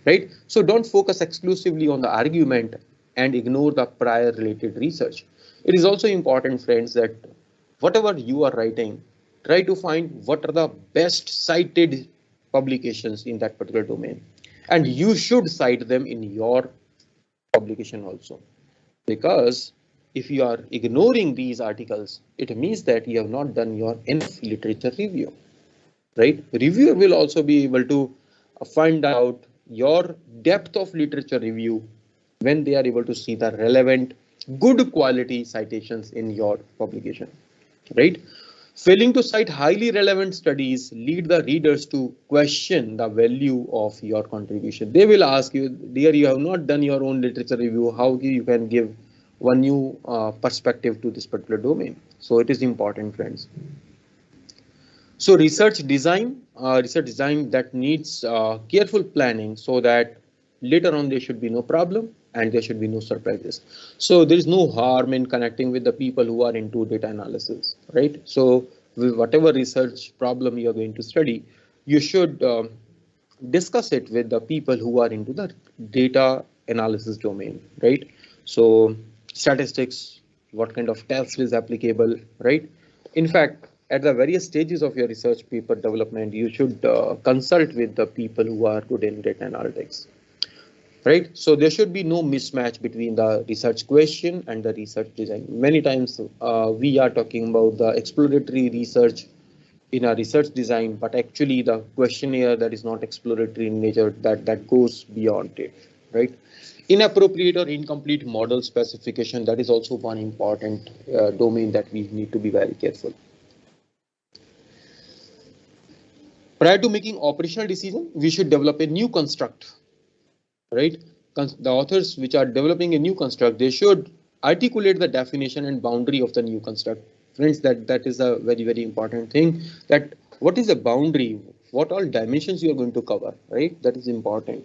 right? So don't focus exclusively on the argument and ignore the prior related research. It is also important, friends, that whatever you are writing, try to find what are the best cited publications in that particular domain. And you should cite them in your publication also. Because if you are ignoring these articles, it means that you have not done your enough literature review, right? Reviewer will also be able to find out your depth of literature review when they are able to see the relevant, good quality citations in your publication, right? Failing to cite highly relevant studies lead the readers to question the value of your contribution. They will ask you, dear, you have not done your own literature review, how you can give one new perspective to this particular domain. So it is important, friends. So research design that needs careful planning so that later on there should be no problem and there should be no surprises. So there is no harm in connecting with the people who are into data analysis, right? So with whatever research problem you are going to study, you should discuss it with the people who are into the data analysis domain, right? So statistics, what kind of test is applicable, right? In fact, at the various stages of your research paper development, you should consult with the people who are good in data analytics, right? So there should be no mismatch between the research question and the research design. Many times we are talking about the exploratory research in a research design, but actually the questionnaire that is not exploratory in nature, that goes beyond it, right? Inappropriate or incomplete model specification, that is also one important domain that we need to be very careful. Prior to making operational decision, we should develop a new construct, right? The authors which are developing a new construct, they should articulate the definition and boundary of the new construct. Friends, that is a very, very important thing, that what is the boundary, what all dimensions you are going to cover, right? That is important.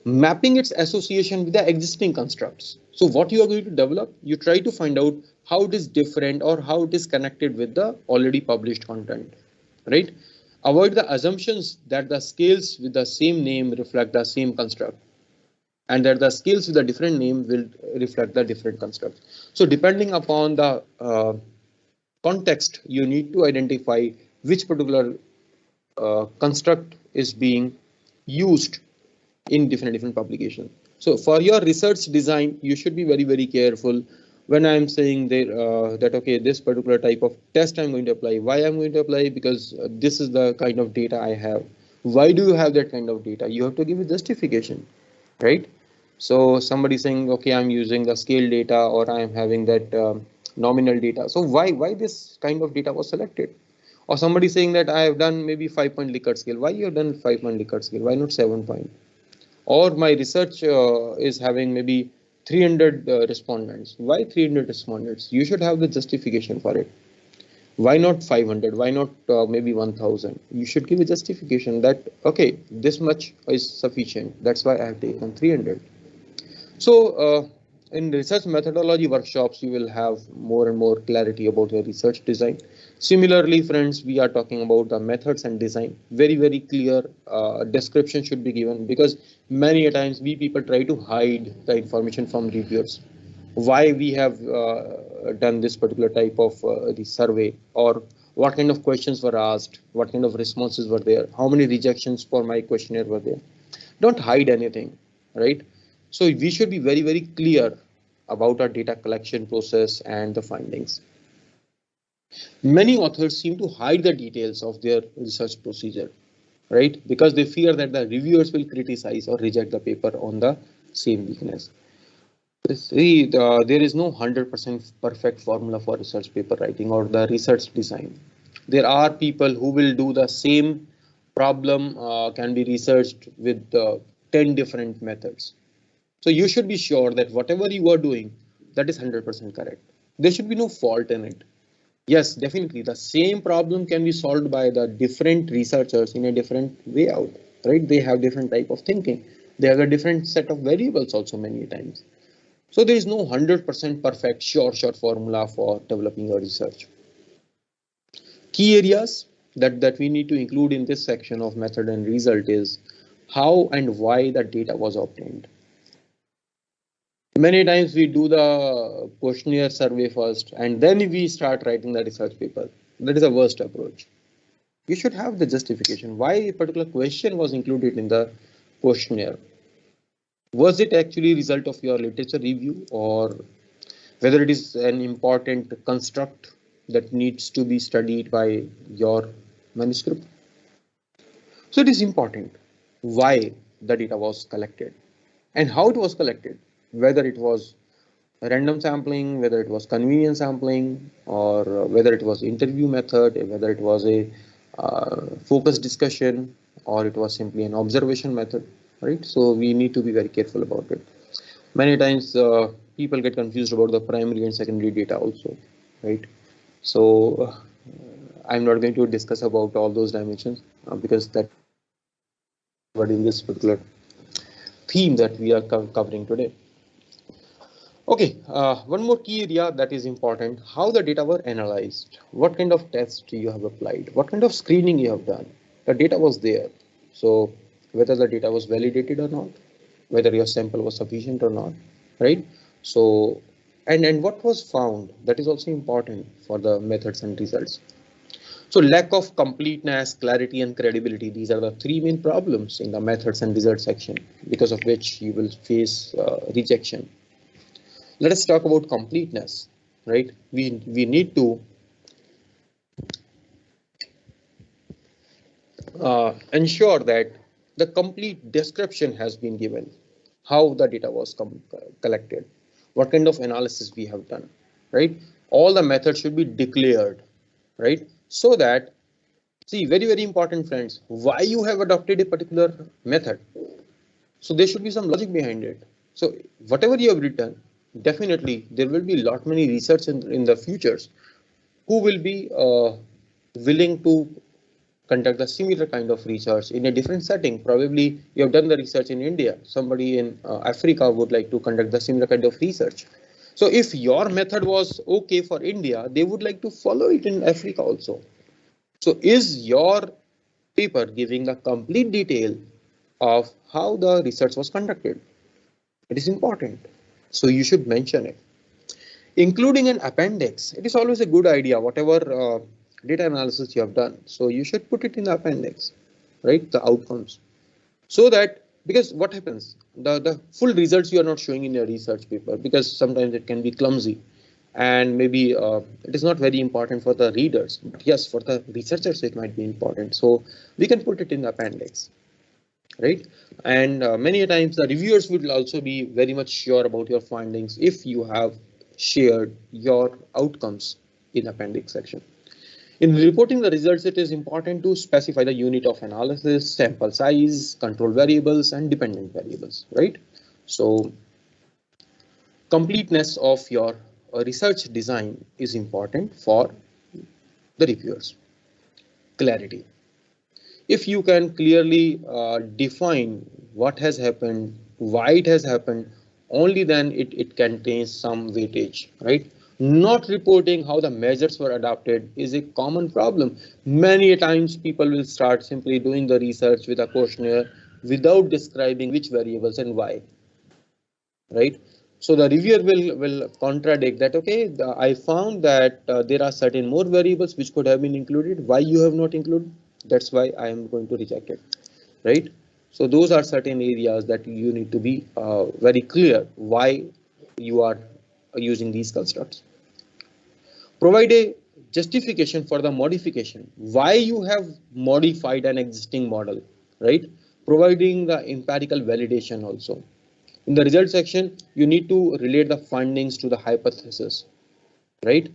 Mapping its association with the existing constructs. So what you are going to develop, you try to find out how it is different or how it is connected with the already published content, right? Avoid the assumptions that the scales with the same name reflect the same construct and that the scales with a different name will reflect the different construct. So depending upon the context, you need to identify which particular construct is being used in different publications. So for your research design, you should be very, very careful when I'm saying that, okay, this particular type of test I'm going to apply. Why I'm going to apply? Because this is the kind of data I have. Why do you have that kind of data? You have to give a justification, right? So somebody saying, okay, I'm using the scale data or I'm having that nominal data. So why this kind of data was selected? Or somebody saying that I have done maybe 5-point Likert scale. Why you have done 5-point Likert scale? Why not 7-point? Or my research is having maybe 300 respondents. Why 300 respondents? You should have the justification for it. Why not 500? Why not maybe 1000? You should give a justification that, okay, this much is sufficient. That's why I have taken 300. So in research methodology workshops, you will have more and more clarity about your research design. Similarly, friends, we are talking about the methods and design. Very, very clear description should be given, because many a times we people try to hide the information from reviewers. Why we have done this particular type of the survey, or what kind of questions were asked, what kind of responses were there, how many rejections for my questionnaire were there. Don't hide anything, right? So we should be very, very clear about our data collection process and the findings. Many authors seem to hide the details of their research procedure, right? Because they fear that the reviewers will criticize or reject the paper on the same weakness. See, there is no 100% perfect formula for research paper writing or the research design. There are people who will do the same problem, can be researched with 10 different methods. So you should be sure that whatever you are doing, that is 100% correct. There should be no fault in it. Yes, definitely. The same problem can be solved by the different researchers in a different way out, right? They have different type of thinking. They have a different set of variables also many times. So there is no 100% perfect sure formula for developing your research. Key areas that we need to include in this section of method and result is how and why the data was obtained. Many times we do the questionnaire survey first and then we start writing the research paper. That is the worst approach. You should have the justification why a particular question was included in the questionnaire. Was it actually a result of your literature review, or whether it is an important construct that needs to be studied by your manuscript? So it is important why the data was collected and how it was collected, whether it was random sampling, whether it was convenience sampling, or whether it was interview method, whether it was a focus discussion, or it was simply an observation method, right? So we need to be very careful about it. Many times people get confused about the primary and secondary data also, right? So I'm not going to discuss about all those dimensions because that but in this particular theme that we are covering today. Okay, one more key area that is important, how the data were analyzed, what kind of tests you have applied, what kind of screening you have done. The data was there. So whether the data was validated or not, whether your sample was sufficient or not, right? So, and what was found, that is also important for the methods and results. So lack of completeness, clarity, and credibility, these are the three main problems in the methods and results section, because of which you will face rejection. Let us talk about completeness, right? We need to ensure that the complete description has been given, how the data was collected, what kind of analysis we have done, right? All the methods should be declared, right? So that, see, very important friends, why you have adopted a particular method. So there should be some logic behind it. So whatever you have written, definitely there will be lot many research in the futures who will be willing to conduct a similar kind of research in a different setting. Probably you have done the research in India. Somebody in Africa would like to conduct the similar kind of research. So if your method was okay for India, they would like to follow it in Africa also. So is your paper giving the complete detail of how the research was conducted? It is important. So you should mention it. Including an appendix, it is always a good idea, whatever data analysis you have done. So you should put it in the appendix, right? The outcomes. So that, because what happens, the full results you are not showing in your research paper, because sometimes it can be clumsy and maybe it is not very important for the readers, but yes, for the researchers it might be important. So we can put it in the appendix, right? And many times the reviewers will also be very much sure about your findings if you have shared your outcomes in appendix section. In reporting the results, it is important to specify the unit of analysis, sample size, control variables, and dependent variables, right? So completeness of your research design is important for the reviewers. Clarity. If you can clearly define what has happened, why it has happened, only then it contains some weightage, right? Not reporting how the measures were adopted is a common problem. Many times people will start simply doing the research with a questionnaire without describing which variables and why, right? So the reviewer will contradict that, okay, I found that there are certain more variables which could have been included. Why you have not included? That's why I am going to reject it, right? So those are certain areas that you need to be very clear why you are using these constructs. Provide a justification for the modification, why you have modified an existing model, right? Providing the empirical validation also. In the result section, you need to relate the findings to the hypothesis, right?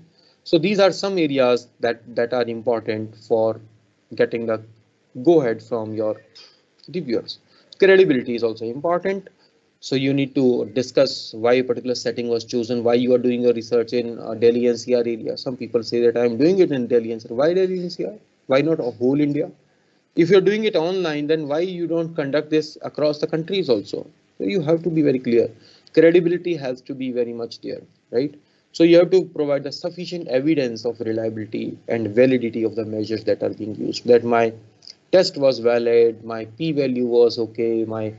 So these are some areas that are important for getting the go ahead from your reviewers. Credibility is also important. So you need to discuss why a particular setting was chosen, why you are doing your research in Delhi NCR area. Some people say that I am doing it in Delhi NCR. Why Delhi NCR? Why not a whole India? If you're doing it online, then why you don't conduct this across the countries also? So you have to be very clear. Credibility has to be very much there, right? So you have to provide the sufficient evidence of reliability and validity of the measures that are being used. That my test was valid, my p-value was okay, my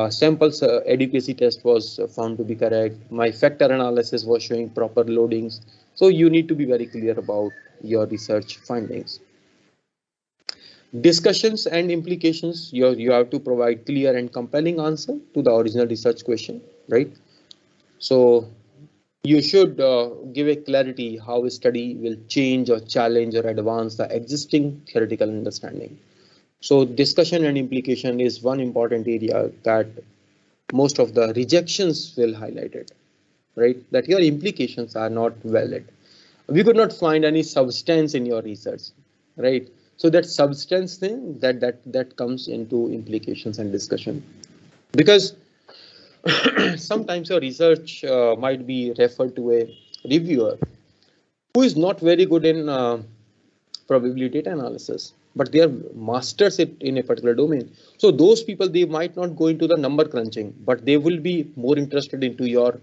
sample adequacy test was found to be correct, my factor analysis was showing proper loadings. So you need to be very clear about your research findings. Discussions and implications, you have to provide clear and compelling answer to the original research question, right? So you should give a clarity how a study will change or challenge or advance the existing theoretical understanding. So discussion and implication is one important area that most of the rejections will highlight it, right? That your implications are not valid. We could not find any substance in your research, right? So that substance thing that comes into implications and discussion, because sometimes your research might be referred to a reviewer who is not very good in probability data analysis, but they are masters in a particular domain. So those people, they might not go into the number crunching, but they will be more interested into your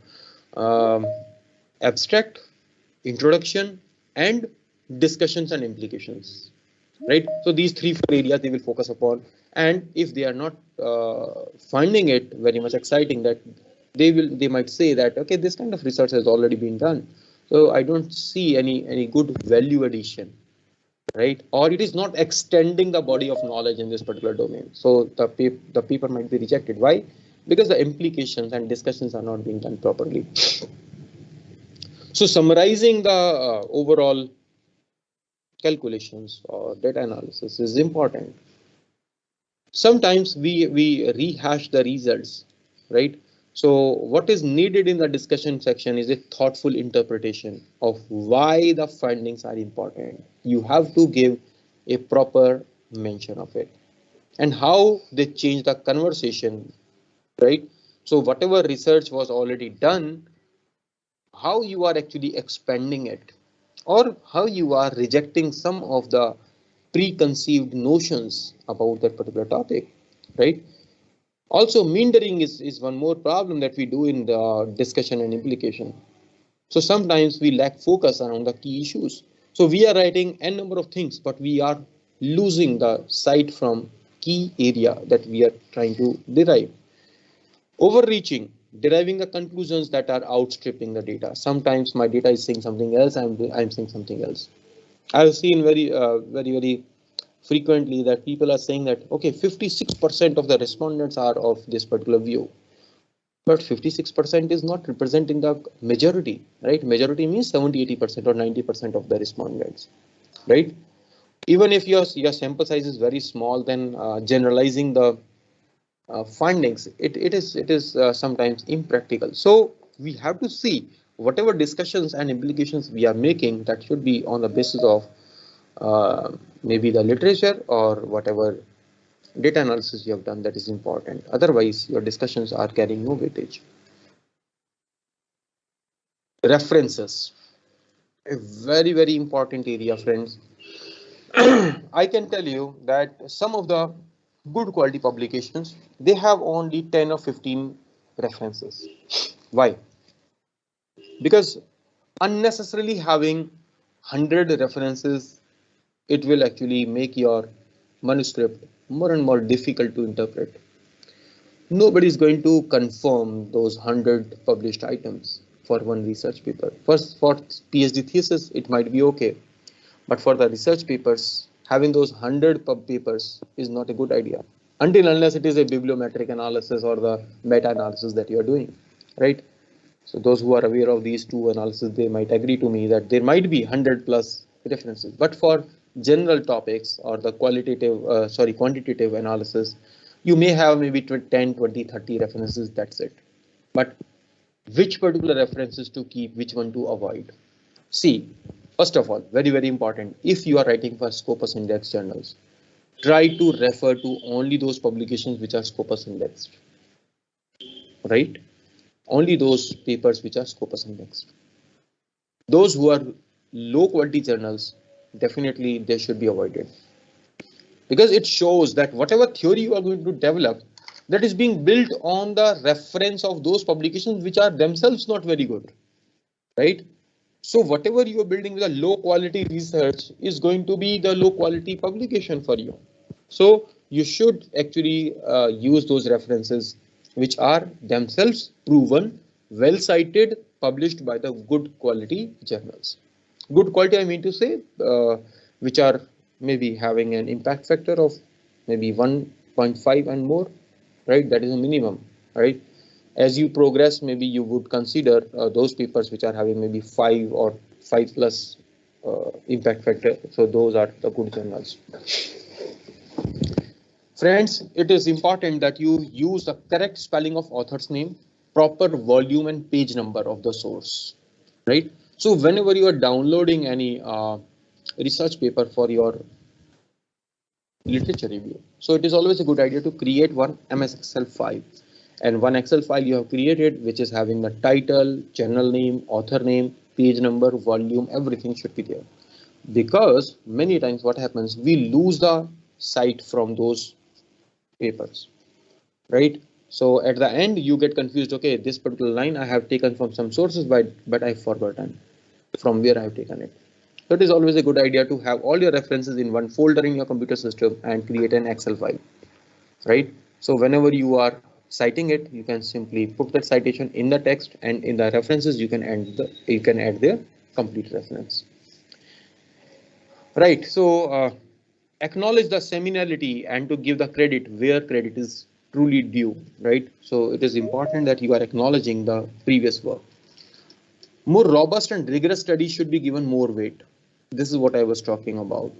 abstract, introduction, and discussions and implications, right? So these 3-4 areas they will focus upon, and if they are not finding it very much exciting, that they might say that, okay, this kind of research has already been done, so I don't see any good value addition, right? Or it is not extending the body of knowledge in this particular domain. So the paper might be rejected. Why? Because the implications and discussions are not being done properly. So summarizing the overall calculations or data analysis is important. Sometimes we rehash the results, right? So what is needed in the discussion section is a thoughtful interpretation of why the findings are important. You have to give a proper mention of it and how they change the conversation, right? So whatever research was already done, how you are actually expanding it, or how you are rejecting some of the preconceived notions about that particular topic, right? Also, meandering is one more problem that we do in the discussion and implication. So sometimes we lack focus around the key issues. So we are writing n number of things, but we are losing the sight from key area that we are trying to derive. Overreaching, deriving the conclusions that are outstripping the data. Sometimes my data is saying something else, I'm saying something else. I've seen very frequently that people are saying that, okay, 56% of the respondents are of this particular view, but 56% is not representing the majority, right? Majority means 70-80% or 90% of the respondents, right? Even if your sample size is very small, then generalizing the findings, it is sometimes impractical. So we have to see whatever discussions and implications we are making, that should be on the basis of maybe the literature or whatever data analysis you have done, that is important. Otherwise, your discussions are carrying no weightage. References, a very important area, friends. I can tell you that some of the good quality publications, they have only 10 or 15 references. Why? Because unnecessarily having 100 references, it will actually make your manuscript more and more difficult to interpret. Nobody is going to confirm those 100 published items for one research paper. First, for PhD thesis, it might be okay. But for the research papers, having those 100 pub papers is not a good idea, until unless it is a bibliometric analysis or the meta-analysis that you are doing, right? So those who are aware of these two analyses, they might agree to me that there might be 100 plus references. But for general topics or the quantitative analysis, you may have maybe 10, 20, 30 references, that's it. But which particular references to keep, which one to avoid? See, first of all, very, very important, if you are writing for Scopus Index journals, try to refer to only those publications which are Scopus indexed, right? Only those papers which are Scopus indexed. Those who are low quality journals, definitely they should be avoided, because it shows that whatever theory you are going to develop, that is being built on the reference of those publications which are themselves not very good, right? So whatever you are building with a low quality research is going to be the low quality publication for you. So you should actually use those references which are themselves proven, well cited, published by the good quality journals. Good quality, I mean to say, which are maybe having an impact factor of maybe 1.5 and more, right? That is a minimum, right? As you progress, maybe you would consider those papers which are having maybe 5 or 5 plus impact factor. So those are the good journals. Friends, it is important that you use the correct spelling of author's name, proper volume and page number of the source, right? So whenever you are downloading any research paper for your literature review, so it is always a good idea to create one MS Excel file, and one Excel file you have created which is having the title, journal name, author name, page number, volume, everything should be there. Because many times what happens, we lose the sight from those papers, right? So at the end you get confused, okay, this particular line I have taken from some sources, but I've forgotten from where I have taken it. So it is always a good idea to have all your references in one folder in your computer system and create an Excel file, right? So whenever you are citing it, you can simply put that citation in the text, and in the references you can add the complete reference, right? So acknowledge the seminality and to give the credit where credit is truly due, right? So it is important that you are acknowledging the previous work. More robust and rigorous studies should be given more weight. This is what I was talking about.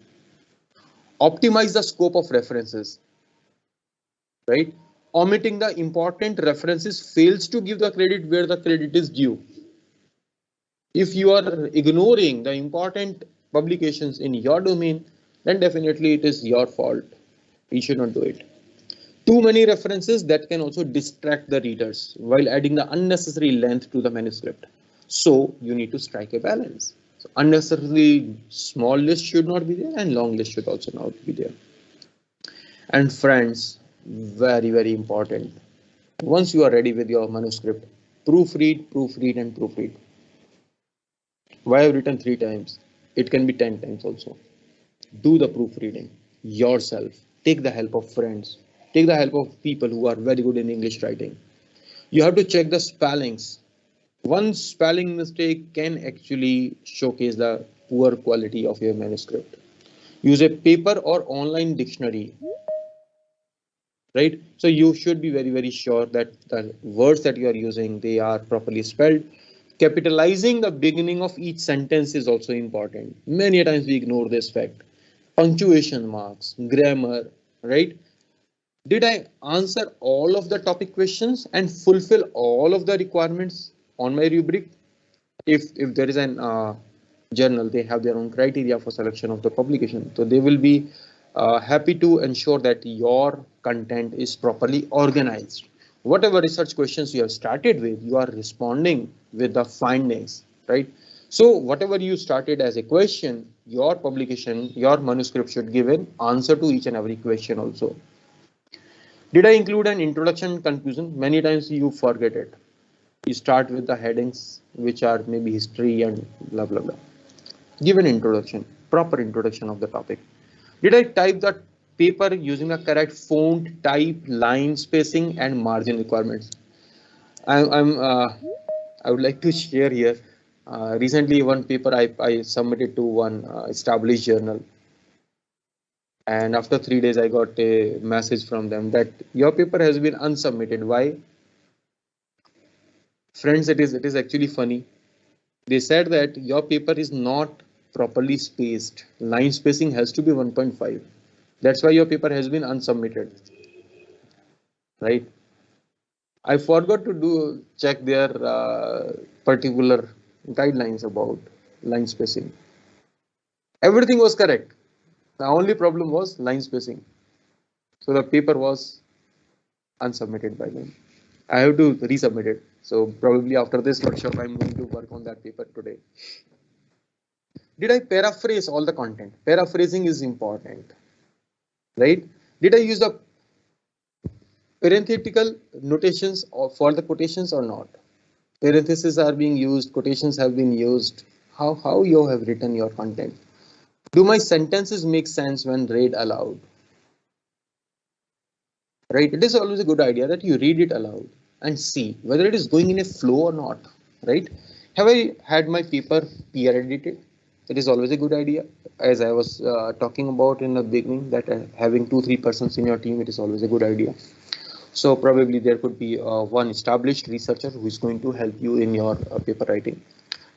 Optimize the scope of references, right? Omitting the important references fails to give the credit where the credit is due. If you are ignoring the important publications in your domain, then definitely it is your fault. You should not do it. Too many references that can also distract the readers while adding the unnecessary length to the manuscript. So you need to strike a balance. So unnecessarily small list should not be there, and long list should also not be there. And friends, very, very important. Once you are ready with your manuscript, proofread, proofread, and proofread. Why I have written 3 times? It can be 10 times also. Do the proofreading yourself. Take the help of friends. Take the help of people who are very good in English writing. You have to check the spellings. One spelling mistake can actually showcase the poor quality of your manuscript. Use a paper or online dictionary, right? So you should be very, very sure that the words that you are using, they are properly spelled. Capitalizing the beginning of each sentence is also important. Many times we ignore this fact. Punctuation marks, grammar, right? Did I answer all of the topic questions and fulfill all of the requirements on my rubric? If there is an journal, they have their own criteria for selection of the publication, so they will be happy to ensure that your content is properly organized. Whatever research questions you have started with, you are responding with the findings, right? So whatever you started as a question, your publication, your manuscript should give an answer to each and every question also. Did I include an introduction and conclusion? Many times you forget it. You start with the headings, which are maybe history and blah, blah, blah. Give an introduction, proper introduction of the topic. Did I type the paper using the correct font, type, line spacing, and margin requirements? I would like to share here. Recently, one paper I submitted to one established journal. And after 3 days, I got a message from them that your paper has been unsubmitted. Why? Friends, it is actually funny. They said that your paper is not properly spaced. Line spacing has to be 1.5. That's why your paper has been unsubmitted, right? I forgot to check their particular guidelines about line spacing. Everything was correct. The only problem was line spacing. So the paper was unsubmitted by them. I have to resubmit it. So probably after this workshop, I'm going to work on that paper today. Did I paraphrase all the content? Paraphrasing is important, right? Did I use the parenthetical notations for the quotations or not? Parentheses are being used, quotations have been used. How you have written your content? Do my sentences make sense when read aloud? Right? It is always a good idea that you read it aloud and see whether it is going in a flow or not. Right? Have I had my paper peer edited? It is always a good idea. As I was talking about in the beginning, that having 2-3 persons in your team, it is always a good idea. So probably there could be one established researcher who is going to help you in your paper writing.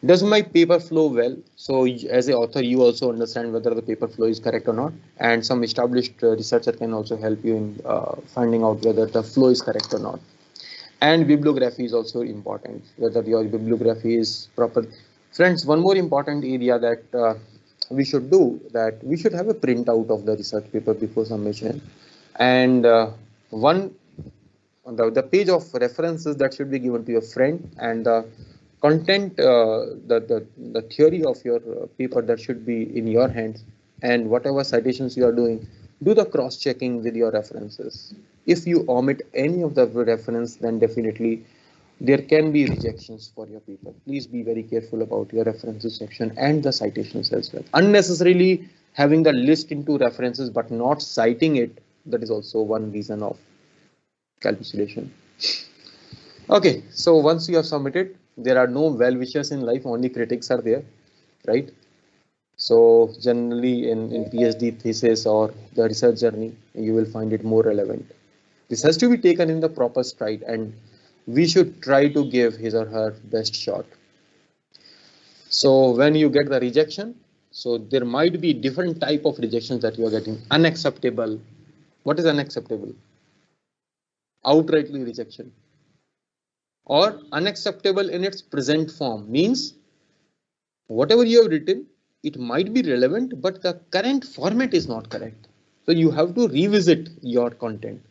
Does my paper flow well? So as an author, you also understand whether the paper flow is correct or not. And some established researcher can also help you in finding out whether the flow is correct or not. And bibliography is also important, whether your bibliography is proper. Friends, one more important area that we should do, that we should have a printout of the research paper before submission. And the page of references that should be given to your friend, and the content, the theory of your paper that should be in your hands, and whatever citations you are doing, do the cross checking with your references. If you omit any of the reference, then definitely there can be rejections for your paper. Please be very careful about your references section and the citations as well. Unnecessarily having the list into references but not citing it, that is also one reason of calculation. Okay, so once you have submitted, there are no well-wishers in life, only critics are there, right? So generally in PhD thesis or the research journey, you will find it more relevant. This has to be taken in the proper stride, and we should try to give his or her best shot. So when you get the rejection, so there might be different type of rejections that you are getting. Unacceptable. What is unacceptable? Outrightly rejection. Or unacceptable in its present form means whatever you have written, it might be relevant, but the current format is not correct. So you have to revisit your content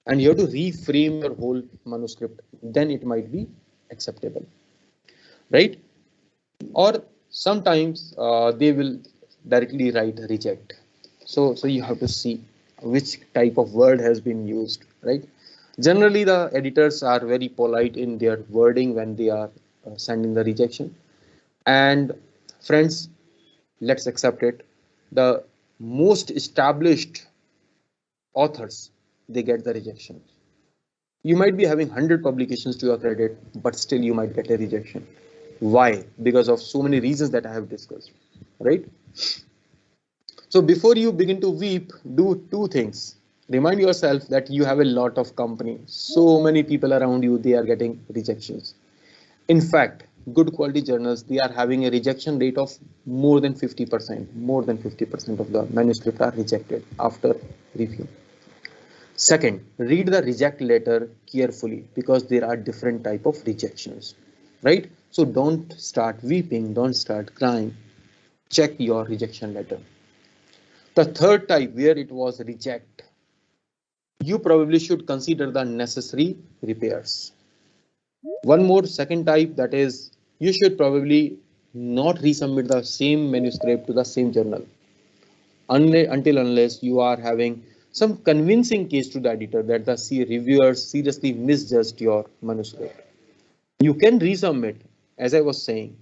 and you have to reframe your whole manuscript. Then it might be acceptable, right? Or sometimes they will directly write reject. So you have to see which type of word has been used, right? Generally, the editors are very polite in their wording when they are sending the rejection. And friends, let's accept it. The most established authors, they get the rejection. You might be having 100 publications to your credit, but still you might get a rejection. Why? Because of so many reasons that I have discussed, right? So before you begin to weep, do two things. Remind yourself that you have a lot of company. So many people around you, they are getting rejections. In fact, good quality journals, they are having a rejection rate of more than 50%. More than 50% of the manuscripts are rejected after review. Second, read the reject letter carefully because there are different type of rejections, right? So don't start weeping, don't start crying. Check your rejection letter. The third type, where it was reject, you probably should consider the necessary repairs. One more second type, that is, you should probably not resubmit the same manuscript to the same journal until unless you are having some convincing case to the editor that the reviewers seriously misjudged your manuscript. You can resubmit, as I was saying.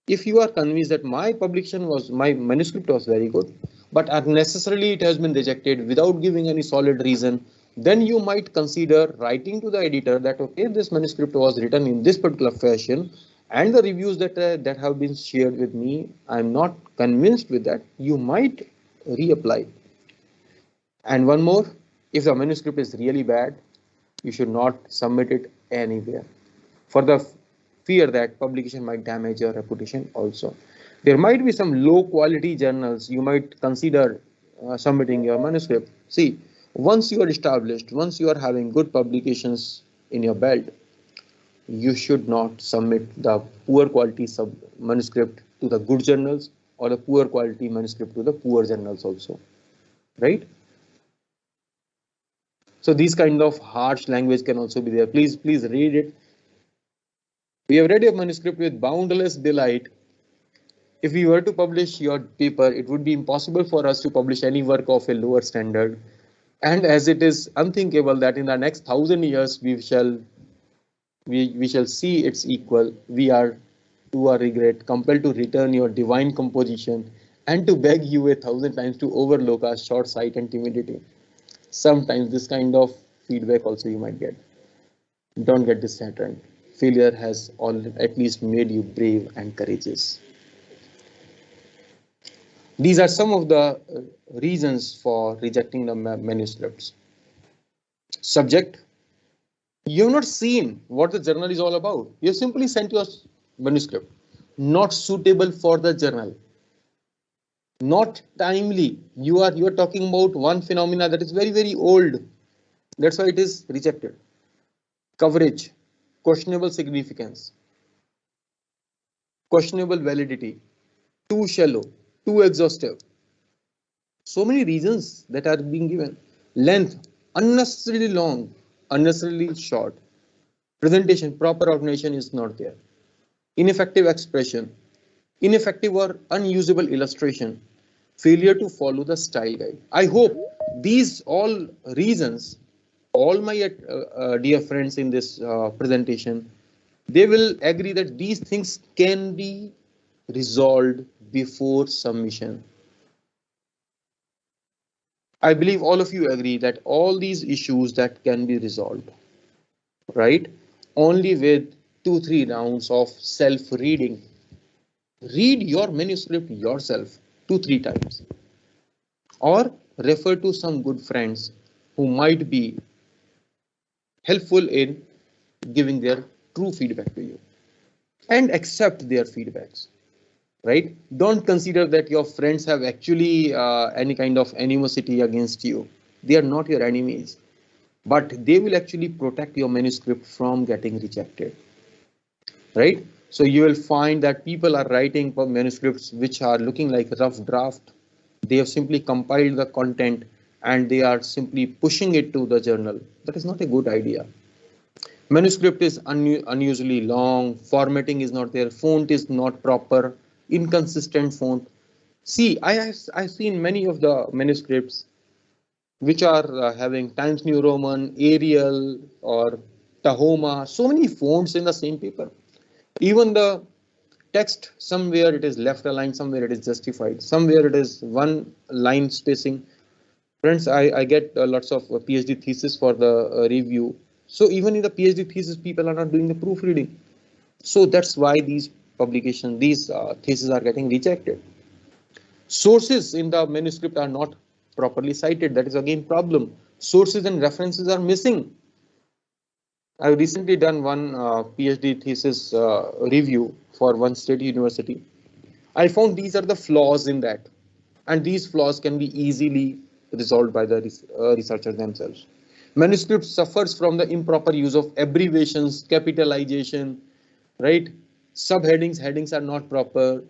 If you are convinced that my manuscript was very good, but unnecessarily it has been rejected without giving any solid reason, then you might consider writing to the editor that, okay, this manuscript was written in this particular fashion, and the reviews that have been shared with me, I'm not convinced with that. You might reapply. And one more, if the manuscript is really bad, you should not submit it anywhere, for the fear that publication might damage your reputation also. There might be some low quality journals you might consider submitting your manuscript. See, once you are established, once you are having good publications in your belt, you should not submit the poor quality manuscript to the good journals or the poor quality manuscript to the poor journals also, right? So these kind of harsh language can also be there. Please read it. We have read your manuscript with boundless delight. If we were to publish your paper, it would be impossible for us to publish any work of a lower standard. And as it is unthinkable that in the next 1,000 years we shall see its equal, we are to our regret compelled to return your divine composition and to beg you 1,000 times to overlook our short sight and timidity. Sometimes this kind of feedback also you might get. Don't get disheartened. Failure has at least made you brave and courageous. These are some of the reasons for rejecting the manuscripts. Subject: you have not seen what the journal is all about. You have simply sent your manuscript. Not suitable for the journal. Not timely. You are talking about one phenomena that is very old. That's why it is rejected. Coverage: questionable significance, questionable validity, too shallow, too exhaustive. So many reasons that are being given. Length: unnecessarily long, unnecessarily short. Presentation: proper organization is not there. Ineffective expression, ineffective or unusable illustration, failure to follow the style guide. I hope these all reasons, all my dear friends in this presentation, they will agree that these things can be resolved before submission. I believe all of you agree that all these issues that can be resolved, right? Only with 2-3 rounds of self-reading. Read your manuscript yourself 2-3 times, or refer to some good friends who might be helpful in giving their true feedback to you, and accept their feedbacks, right? Don't consider that your friends have actually any kind of animosity against you. They are not your enemies, but they will actually protect your manuscript from getting rejected, right? So you will find that people are writing manuscripts which are looking like a rough draft. They have simply compiled the content and they are simply pushing it to the journal. That is not a good idea. Manuscript is unusually long, formatting is not there, font is not proper, inconsistent font. See, I've seen many of the manuscripts which are having Times New Roman, Arial, or Tahoma, so many fonts in the same paper. Even the text, somewhere it is left aligned, somewhere it is justified, somewhere it is one line spacing. Friends, I get lots of PhD thesis for the review. So even in the PhD thesis, people are not doing the proofreading. So that's why these publications, these theses are getting rejected. Sources in the manuscript are not properly cited. That is again problem. Sources and references are missing. I've recently done one PhD thesis review for one state university. I found these are the flaws in that, and these flaws can be easily resolved by the researchers themselves. Manuscript suffers from the improper use of abbreviations, capitalization, right? Subheadings, headings are not proper.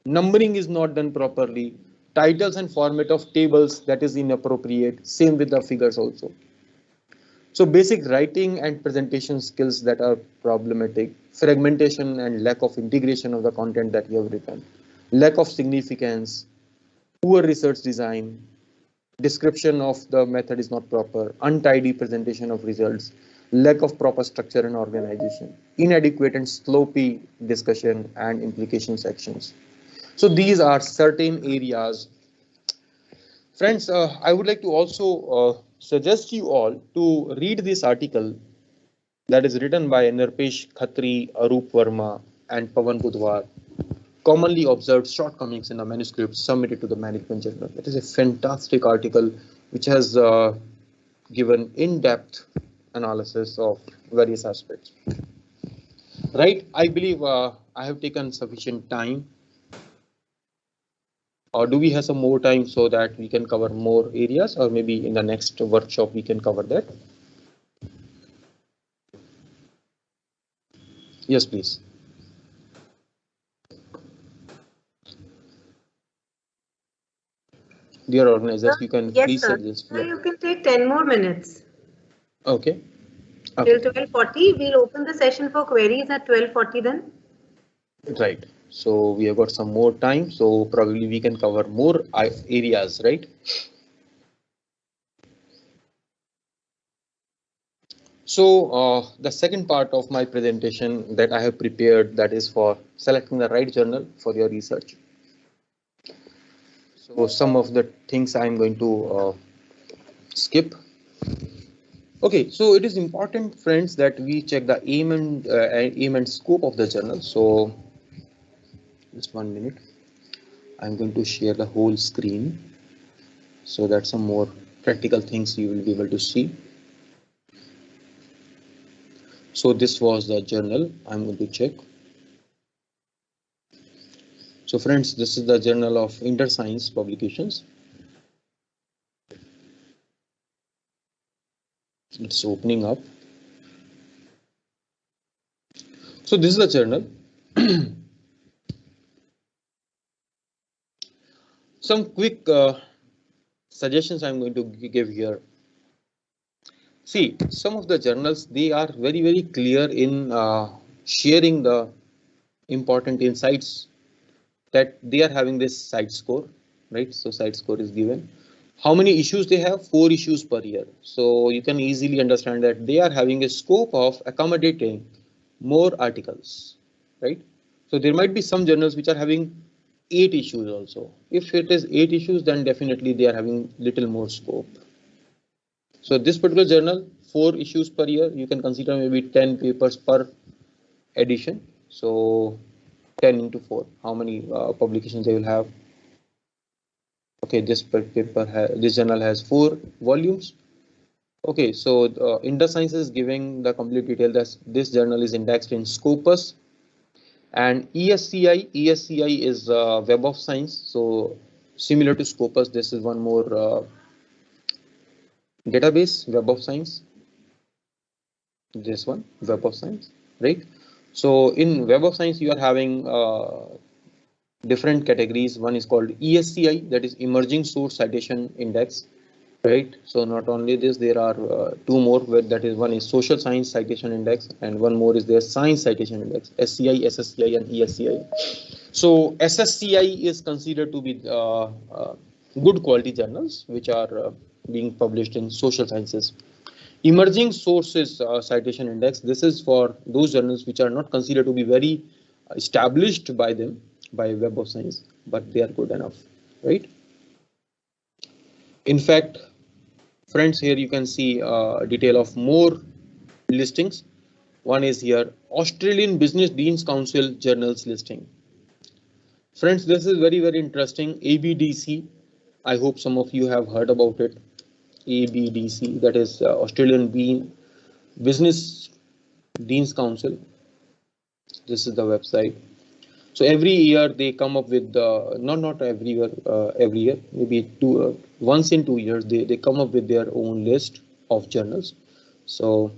Numbering is not done properly. Titles and format of tables, that is inappropriate. Same with the figures also. So basic writing and presentation skills that are problematic, fragmentation and lack of integration of the content that you have written, lack of significance, poor research design, description of the method is not proper, untidy presentation of results, lack of proper structure and organization, inadequate and sloppy discussion and implication sections. So these are certain areas. Friends, I would like to also suggest you all to read this article that is written by Nirpesh Khatri, Arup Verma, and Pawan Budhwar. Commonly observed shortcomings in the manuscript submitted to the management journal. It is a fantastic article which has given in-depth analysis of various aspects. Right? I believe I have taken sufficient time. Or do we have some more time so that we can cover more areas, or maybe in the next workshop we can cover that? Yes, please. Dear organizers, you can Yes, please sir. suggest. Sir, you can take 10 more minutes. Okay. Till Okay. 12:40. We'll open the session for queries at 12:40 then. Right. So we have got some more time. So probably we can cover more areas, right? So the second part of my presentation that I have prepared, that is for selecting the right journal for your research. So some of the things I'm going to skip. Okay, so it is important, friends, that we check the aim and scope of the journal. So just 1 minute. I'm going to share the whole screen so that some more practical things you will be able to see. So this was the journal I'm going to check. So friends, this is the Journal of InterScience Publications. It's opening up. So this is the journal. Some quick suggestions I'm going to give here. See, some of the journals, they are very, very clear in sharing the important insights that they are having this site score, right? So site score is given. How many issues they have? 4 issues per year. So you can easily understand that they are having a scope of accommodating more articles, right? So there might be some journals which are having 8 issues also. If it is 8 issues, then definitely they are having little more scope. So this particular journal, 4 issues per year, you can consider maybe 10 papers per edition. So 10 into 4, how many publications they will have? Okay, this this journal has 4 volumes. Okay, so InterScience is giving the complete detail that this journal is indexed in Scopus, and ESCI is Web of Science. So similar to Scopus, this is one more database, Web of Science. This one, Web of Science, right? So in Web of Science, you are having different categories. One is called ESCI, that is Emerging Source Citation Index, right? So not only this, there are 2 more, that is, one is Social Science Citation Index, and one more is their Science Citation Index, SCI, SSCI, and ESCI. So SSCI is considered to be good quality journals which are being published in social sciences. Emerging Sources Citation Index, this is for those journals which are not considered to be very established by them, by Web of Science, but they are good enough, right? In fact, friends, here you can see detail of more listings. One is here, Australian Business Deans Council journals listing. Friends, this is very, very interesting. ABDC, I hope some of you have heard about it. ABDC, that is Australian Business Deans Council. This is the website. So every year they come up with not every year, maybe once in 2 years they come up with their own list of journals. So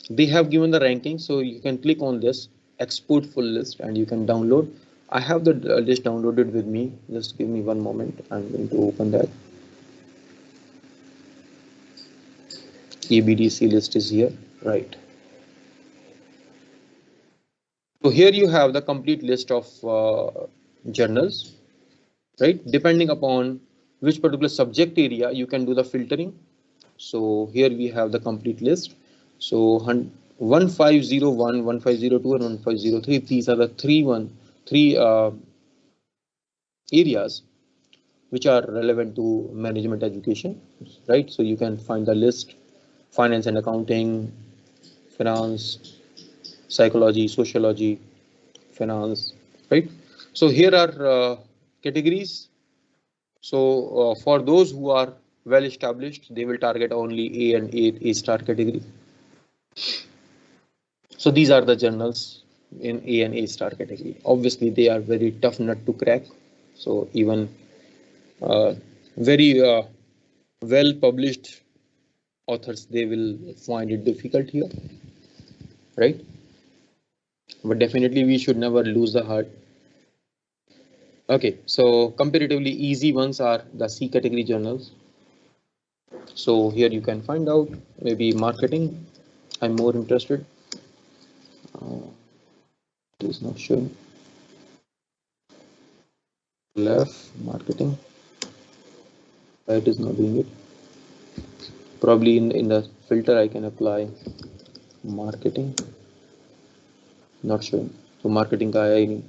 they have given the ranking, so you can click on this export full list and you can download. I have the list downloaded with me. Just give me 1 moment. I'm going to open that. ABDC list is here, right? So here you have the complete list of journals, right? Depending upon which particular subject area, you can do the filtering. So here we have the complete list. So 1501, 1502, and 1503. These are the three areas which are relevant to management education, right? So you can find the list: finance and accounting, finance, psychology, sociology, finance, right? So here are categories. So for those who are well established, they will target only A and A star category. So these are the journals in A and A star category. Obviously, they are very tough nut to crack. So even very well published authors, they will find it difficult here, right? But definitely we should never lose the heart. Okay, so comparatively easy ones are the C category journals. So here you can find out maybe marketing. I'm more interested. It is not showing. Left marketing. It is not doing it. Probably in the filter I can apply marketing. Not showing. So marketing ka hai nahi.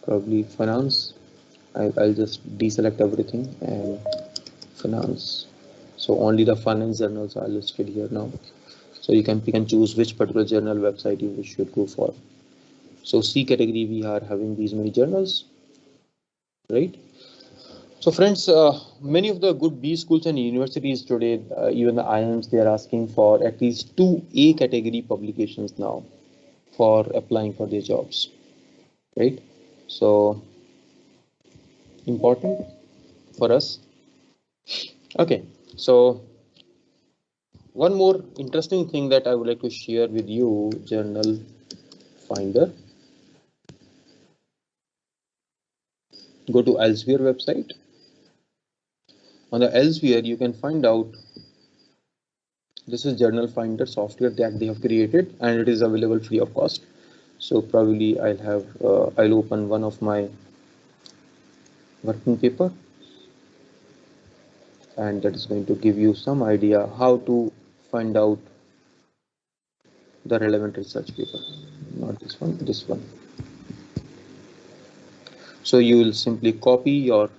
Probably finance. I'll just deselect everything and finance. So only the finance journals are listed here now. So you can pick and choose which particular journal website you should go for. So C category, we are having these many journals, right? So friends, many of the good B schools and universities today, even the IIMs, they are asking for at least 2 A category publications now for applying for their jobs, right? So important for us. Okay, so one more interesting thing that I would like to share with you, Journal Finder. Go to Elsevier website. On the Elsevier, you can find out this is Journal Finder software that they have created, and it is available free of cost. So probably I'll open one of my working paper, and that is going to give you some idea how to find out the relevant research paper. Not this one, this one. So you will simply copy your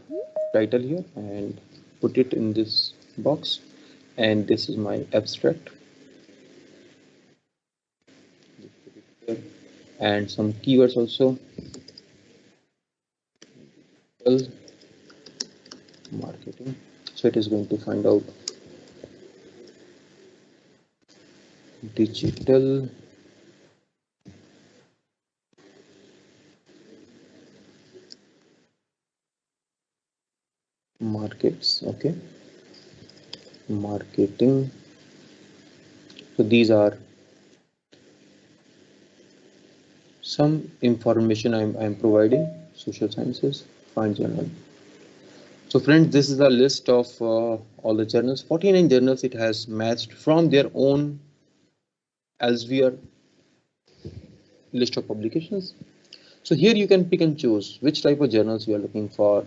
title here and put it in this box, and this is my abstract and some keywords also. Marketing. So it is going to find out digital markets. Okay, marketing. So these are some information I'm providing. Social sciences, find journal. So friends, this is a list of all the journals. 49 journals it has matched from their own Elsevier list of publications. So here you can pick and choose which type of journals you are looking for.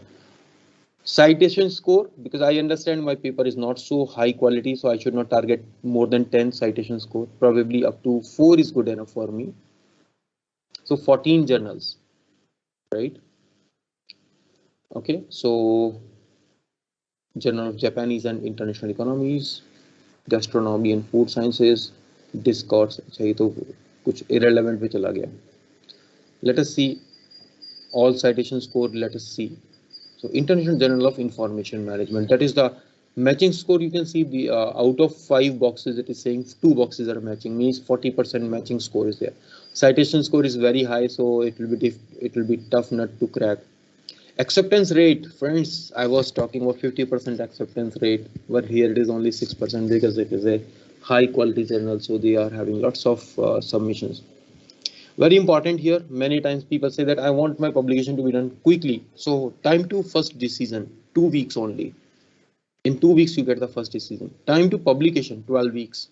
Citation score, because I understand my paper is not so high quality, so I should not target more than 10 citation score. Probably up to 4 is good enough for me. So 14 journals, right? Okay, so Journal of Japanese and International Economies, Gastronomy and Food Sciences, Discourse. अच्छा ये तो कुछ irrelevant पे चला गया. Let us see all citation score. Let us see. So International Journal of Information Management, that is the matching score. You can see the out of 5 boxes it is saying 2 boxes are matching, means 40% matching score is there. Citation score is very high, so it will be tough nut to crack. Acceptance rate, friends, I was talking about 50% acceptance rate, but here it is only 6% because it is a high quality journal, so they are having lots of submissions. Very important here, many times people say that I want my publication to be done quickly. So time to first decision, 2 weeks only. In 2 weeks you get the first decision. Time to publication, 12 weeks.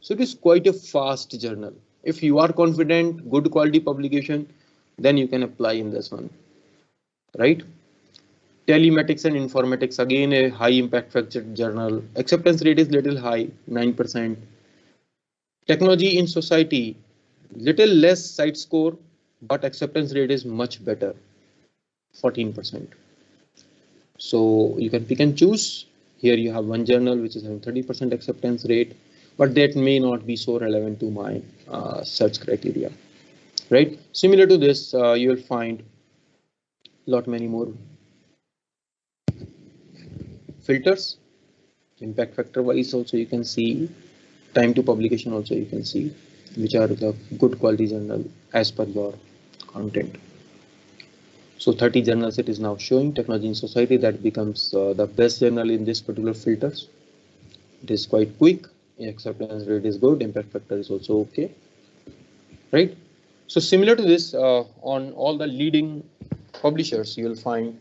So it is quite a fast journal. If you are confident, good quality publication, then you can apply in this one, right? Telematics and informatics, again a high impact factor journal. Acceptance rate is little high, 9%. Technology in society, little less site score, but acceptance rate is much better, 14%. So you can pick and choose. Here you have one journal which is having 30% acceptance rate, but that may not be so relevant to my search criteria, right? Similar to this, you will find lot many more filters. Impact factor wise also you can see, time to publication also you can see, which are the good quality journal as per your content. So 30 journals it is now showing. Technology in Society, that becomes the best journal in this particular filters. It is quite quick, acceptance rate is good, impact factor is also okay, right? So similar to this, on all the leading publishers, you will find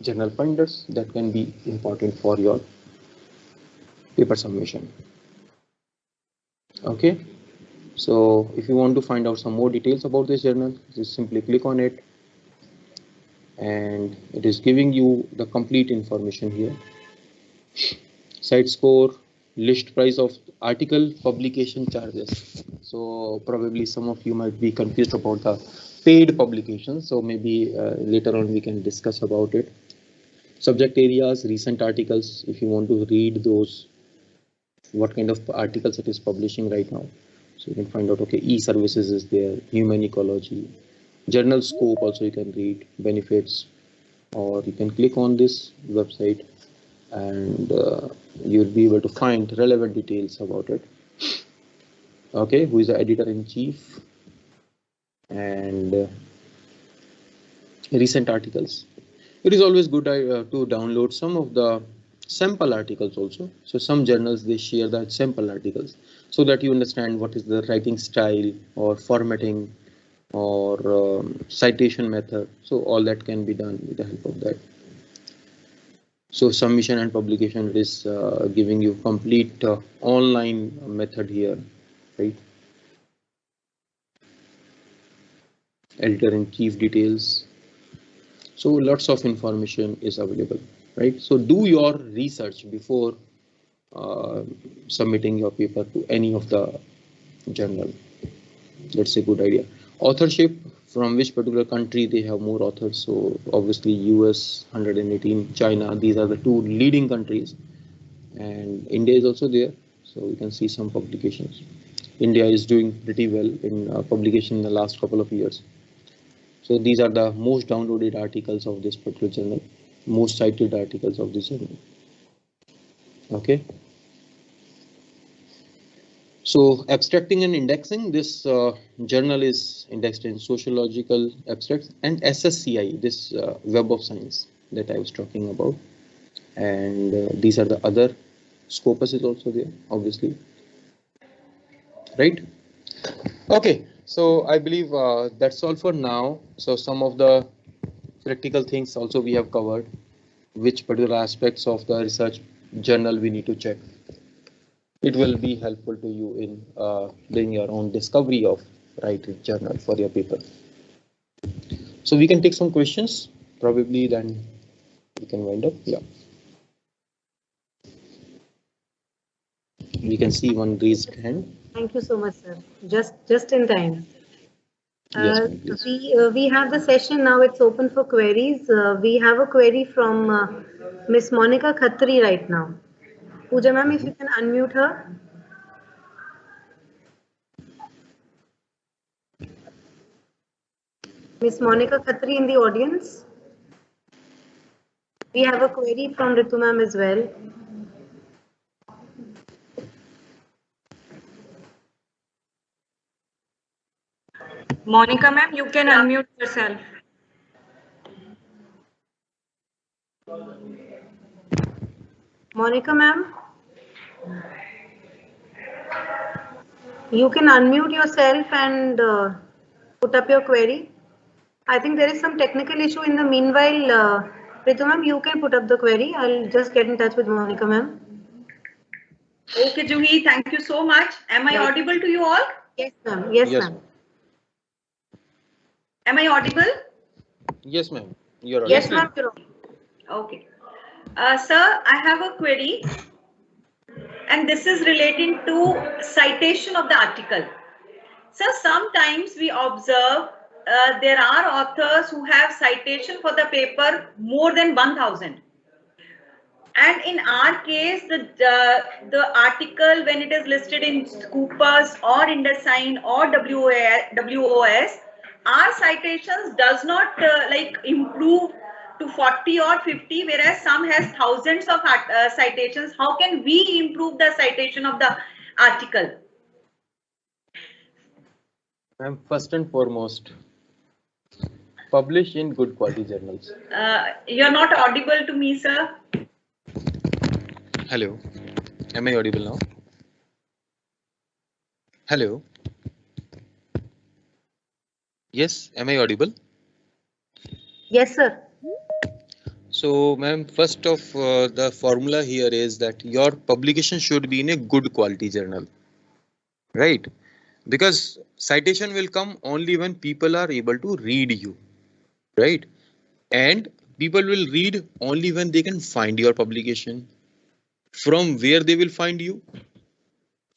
journal finders that can be important for your paper submission. Okay, so if you want to find out some more details about this journal, just simply click on it, and it is giving you the complete information here. Site score, list price of article, publication charges. So probably some of you might be confused about the paid publications, so maybe later on we can discuss about it. Subject areas, recent articles, if you want to read those, what kind of articles it is publishing right now. So you can find out, okay, e-services is there, human ecology, journal scope also you can read, benefits, or you can click on this website and you'll be able to find relevant details about it. Okay, who is the editor-in-chief, and recent articles. It is always good to download some of the sample articles also. So some journals, they share the sample articles so that you understand what is the writing style or formatting or citation method. So all that can be done with the help of that. So submission and publication is giving you complete online method here, right? Editor-in-chief details. So lots of information is available, right? So do your research before submitting your paper to any of the journal. That's a good idea. Authorship, from which particular country they have more authors. So obviously US 118, China, these are the two leading countries, and India is also there. So you can see some publications. India is doing pretty well in publication in the last couple of years. So these are the most downloaded articles of this particular journal, most cited articles of this journal. Okay. So abstracting and indexing, this journal is indexed in sociological abstracts and SSCI, this Web of Science that I was talking about. And these are the other Scopus is also there, obviously. Right? Okay, so I believe that's all for now. So some of the practical things also we have covered, which particular aspects of the research journal we need to check. It will be helpful to you in doing your own discovery of writing journal for your paper. So we can take some questions, probably then we can wind up. Yeah. We can see one raised hand. Thank you so much, sir. Just in time. Yes, We have the session now. It's open for queries. We have a query from Miss Monica Khatri right now. Pooja ma'am, if you can unmute her. Miss Monica Khatri in the audience. We have a query from Ritu ma'am as well. Monica ma'am, you can unmute yourself. Monica ma'am, you can unmute yourself and put up your query. I think there is some technical issue in the meanwhile. Ritu ma'am, you can put up the query. I'll just get in touch with Monica ma'am. Okay, Juhi, thank you so much. Am I audible to you all? Yes, ma'am. Yes, ma'am. Am I audible? Yes, ma'am. You're audible. Yes, ma'am. Okay. Sir, I have a query, and this is relating to citation of the article. So sometimes we observe there are authors who have citation for the paper more than 1,000. And in our case, the article, when it is listed in Scopus or IndusSign or WOS, our citations does not like improve to 40 or 50, whereas some has thousands of citations. How can we improve the citation of the article? Ma'am, first and foremost, publish in good quality journals. You're not audible to me, sir. Hello, am I audible now? Hello. Yes, am I audible? Yes, sir. So, ma'am, first of the formula here is that your publication should be in a good quality journal, right? Because citation will come only when people are able to read you, right? And people will read only when they can find your publication. From where they will find you?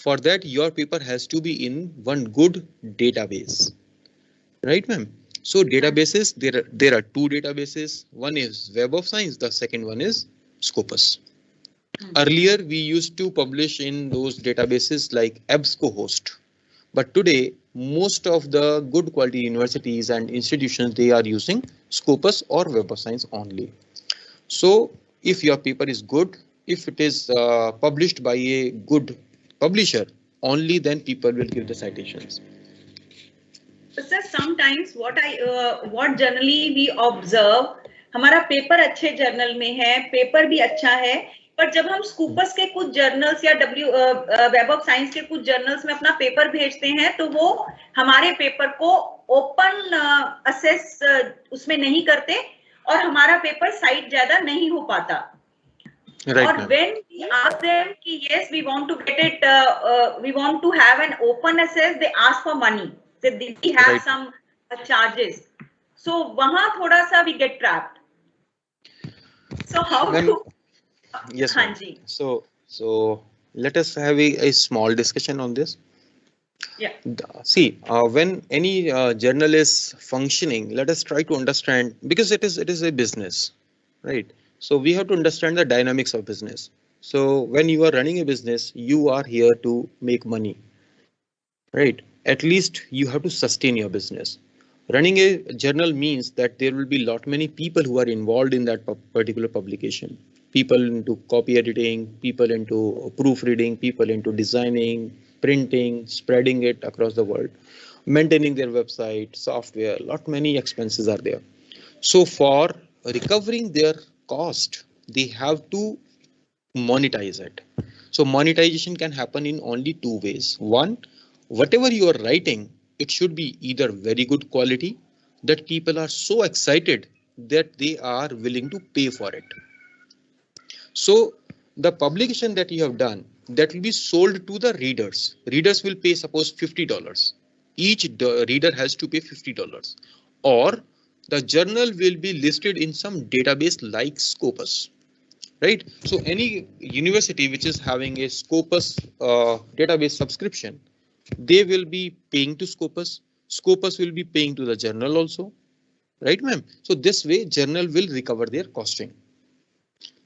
For that, your paper has to be in one good database, right, ma'am? So databases, there are two databases. One is Web of Science, the second one is Scopus. Earlier, we used to publish in those databases like EBSCOhost. But today, most of the good quality universities and institutions, they are using Scopus or Web of Science only. So if your paper is good, if it is published by a good publisher, only then people will give the citations. Sir, sometimes what generally we observe, हमारा paper अच्छे journal में है, paper भी अच्छा है, पर जब हम स्कूपस के कुछ जर्नल्स या वेब ऑफ साइंस के कुछ जर्नल्स में अपना पेपर भेजते हैं, तो वो हमारे पेपर को ओपन असेस उसमें नहीं करते और हमारा पेपर साइट ज्यादा नहीं हो पाता. Right, or when we ask them कि yes, we want to get it, we want to have an open access, they ask for money. So we have Right. some charges. So वहाँ थोड़ा सा we get trapped. So how to? Yes, हाँ ma'am. Ji. So let us have a small discussion on this. Yeah. See, when any journal is functioning, let us try to understand, because it is a business, right? So we have to understand the dynamics of business. So when you are running a business, you are here to make money, right? At least you have to sustain your business. Running a journal means that there will be lot many people who are involved in that particular publication. People into copy editing, people into proofreading, people into designing, printing, spreading it across the world, maintaining their website, software, lot many expenses are there. So for recovering their cost, they have to monetize it. So monetization can happen in only two ways. One, whatever you are writing, it should be either very good quality that people are so excited that they are willing to pay for it. So the publication that you have done, that will be sold to the readers. Readers will pay suppose $50. Each reader has to pay $50. Or the journal will be listed in some database like Scopus. Right. So any university which is having a Scopus database subscription, they will be paying to Scopus. Scopus will be paying to the journal also. Right, ma'am? So this way journal will recover their costing.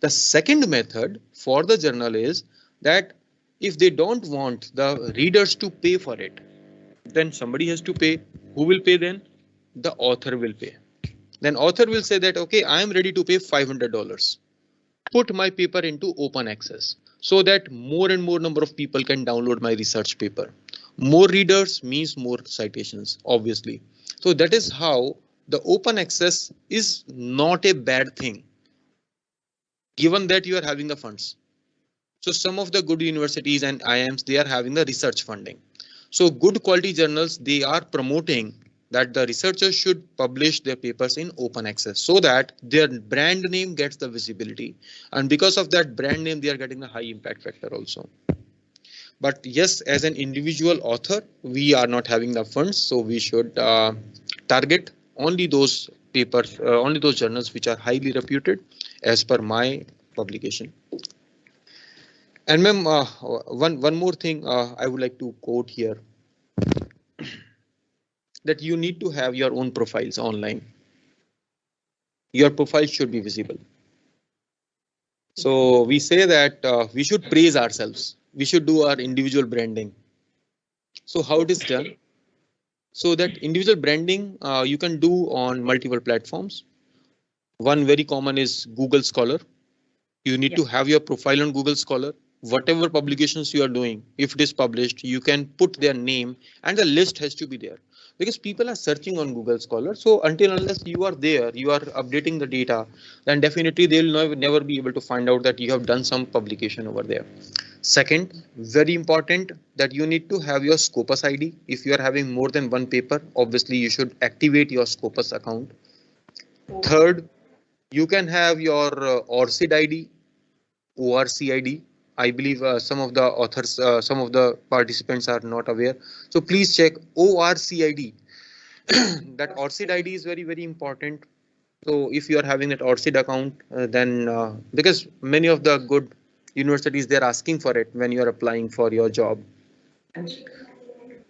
The second method for the journal is that if they don't want the readers to pay for it, then somebody has to pay. Who will pay then? The author will pay. Then author will say that, okay, I am ready to pay $500. Put my paper into open access so that more and more number of people can download my research paper. More readers means more citations, obviously. So that is how the open access is not a bad thing, given that you are having the funds. So some of the good universities and IIMs, they are having the research funding. So good quality journals, they are promoting that the researchers should publish their papers in open access so that their brand name gets the visibility. And because of that brand name, they are getting the high impact factor also. But yes, as an individual author, we are not having the funds. So we should target only those papers, only those journals which are highly reputed as per my publication. And ma'am, one more thing I would like to quote here, that you need to have your own profiles online. Your profile should be visible. So we say that we should praise ourselves. We should do our individual branding. So how it is done? So that individual branding you can do on multiple platforms. One very common is Google Scholar. You need to have your profile on Google Scholar. whatever publications you are doing, if it is published, you can put their name and the list has to be there, because people are searching on Google Scholar. So until unless you are there, you are updating the data, then definitely they will never be able to find out that you have done some publication over there. Second, very important, that you need to have your Scopus ID. If you are having more than one paper, obviously you should activate your Scopus account. Third, you can have your ORCID ID, ORC ID. I believe some of the authors, some of the participants are not aware. So please check ORC ID. That ORCID ID is very, very important. So if you are having that ORCID account, then because many of the good universities, they're asking for it when you are applying for your job.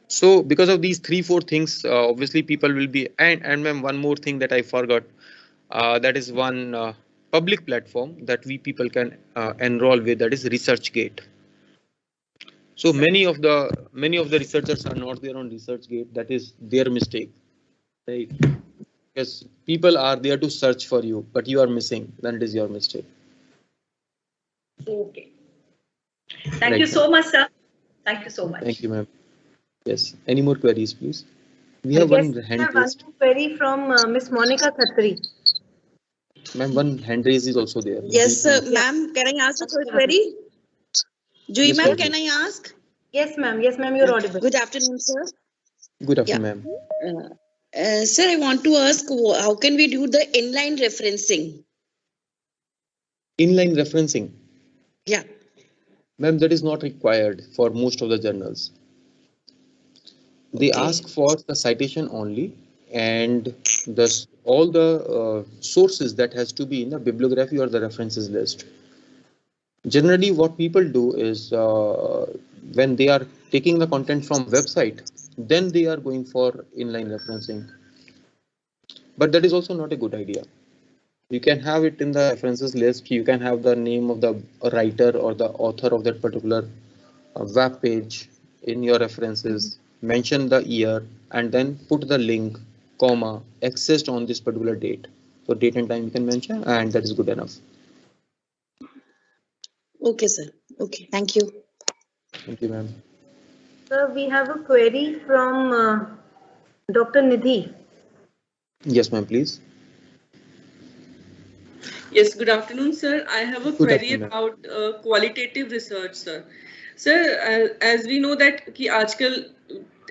So because of these 3-4 things, obviously people will be, and ma'am, one more thing that I forgot, that is one public platform that we people can enroll with, that is ResearchGate. So many of the researchers are not there on ResearchGate. That is their mistake, right? Because people are there to search for you, but you are missing, then it is your mistake. Okay. Thank you so much, sir. Thank you so much. Thank you, ma'am. Yes. Any more queries, please? We have one hand raised. One query from Miss Monica Khatri. Ma'am, one hand raise is also there. Yes, ma'am. Can I ask a query? Jui, Yes, ma'am, ma'am. can I ask? Yes, ma'am. Yes, ma'am. You're audible. Good afternoon, sir. Good afternoon, ma'am. Sir, I want to ask, how can we do the inline referencing? Inline referencing? Yeah. Ma'am, that is not required for most of the journals. They ask for the citation only, and all the sources that has to be in the bibliography or the references list. Generally, what people do is when they are taking the content from website, then they are going for inline referencing. But that is also not a good idea. You can have it in the references list. You can have the name of the writer or the author of that particular web page in your references, mention the year, and then put the link, comma, accessed on this particular date. So date and time you can mention, and that is good enough. Okay, sir. Okay, thank you. Thank you, ma'am. Sir, we have a query from Dr. Nidhi. Yes, ma'am, please. Yes, good afternoon, sir. I have a query about qualitative research, sir. Sir, as we know that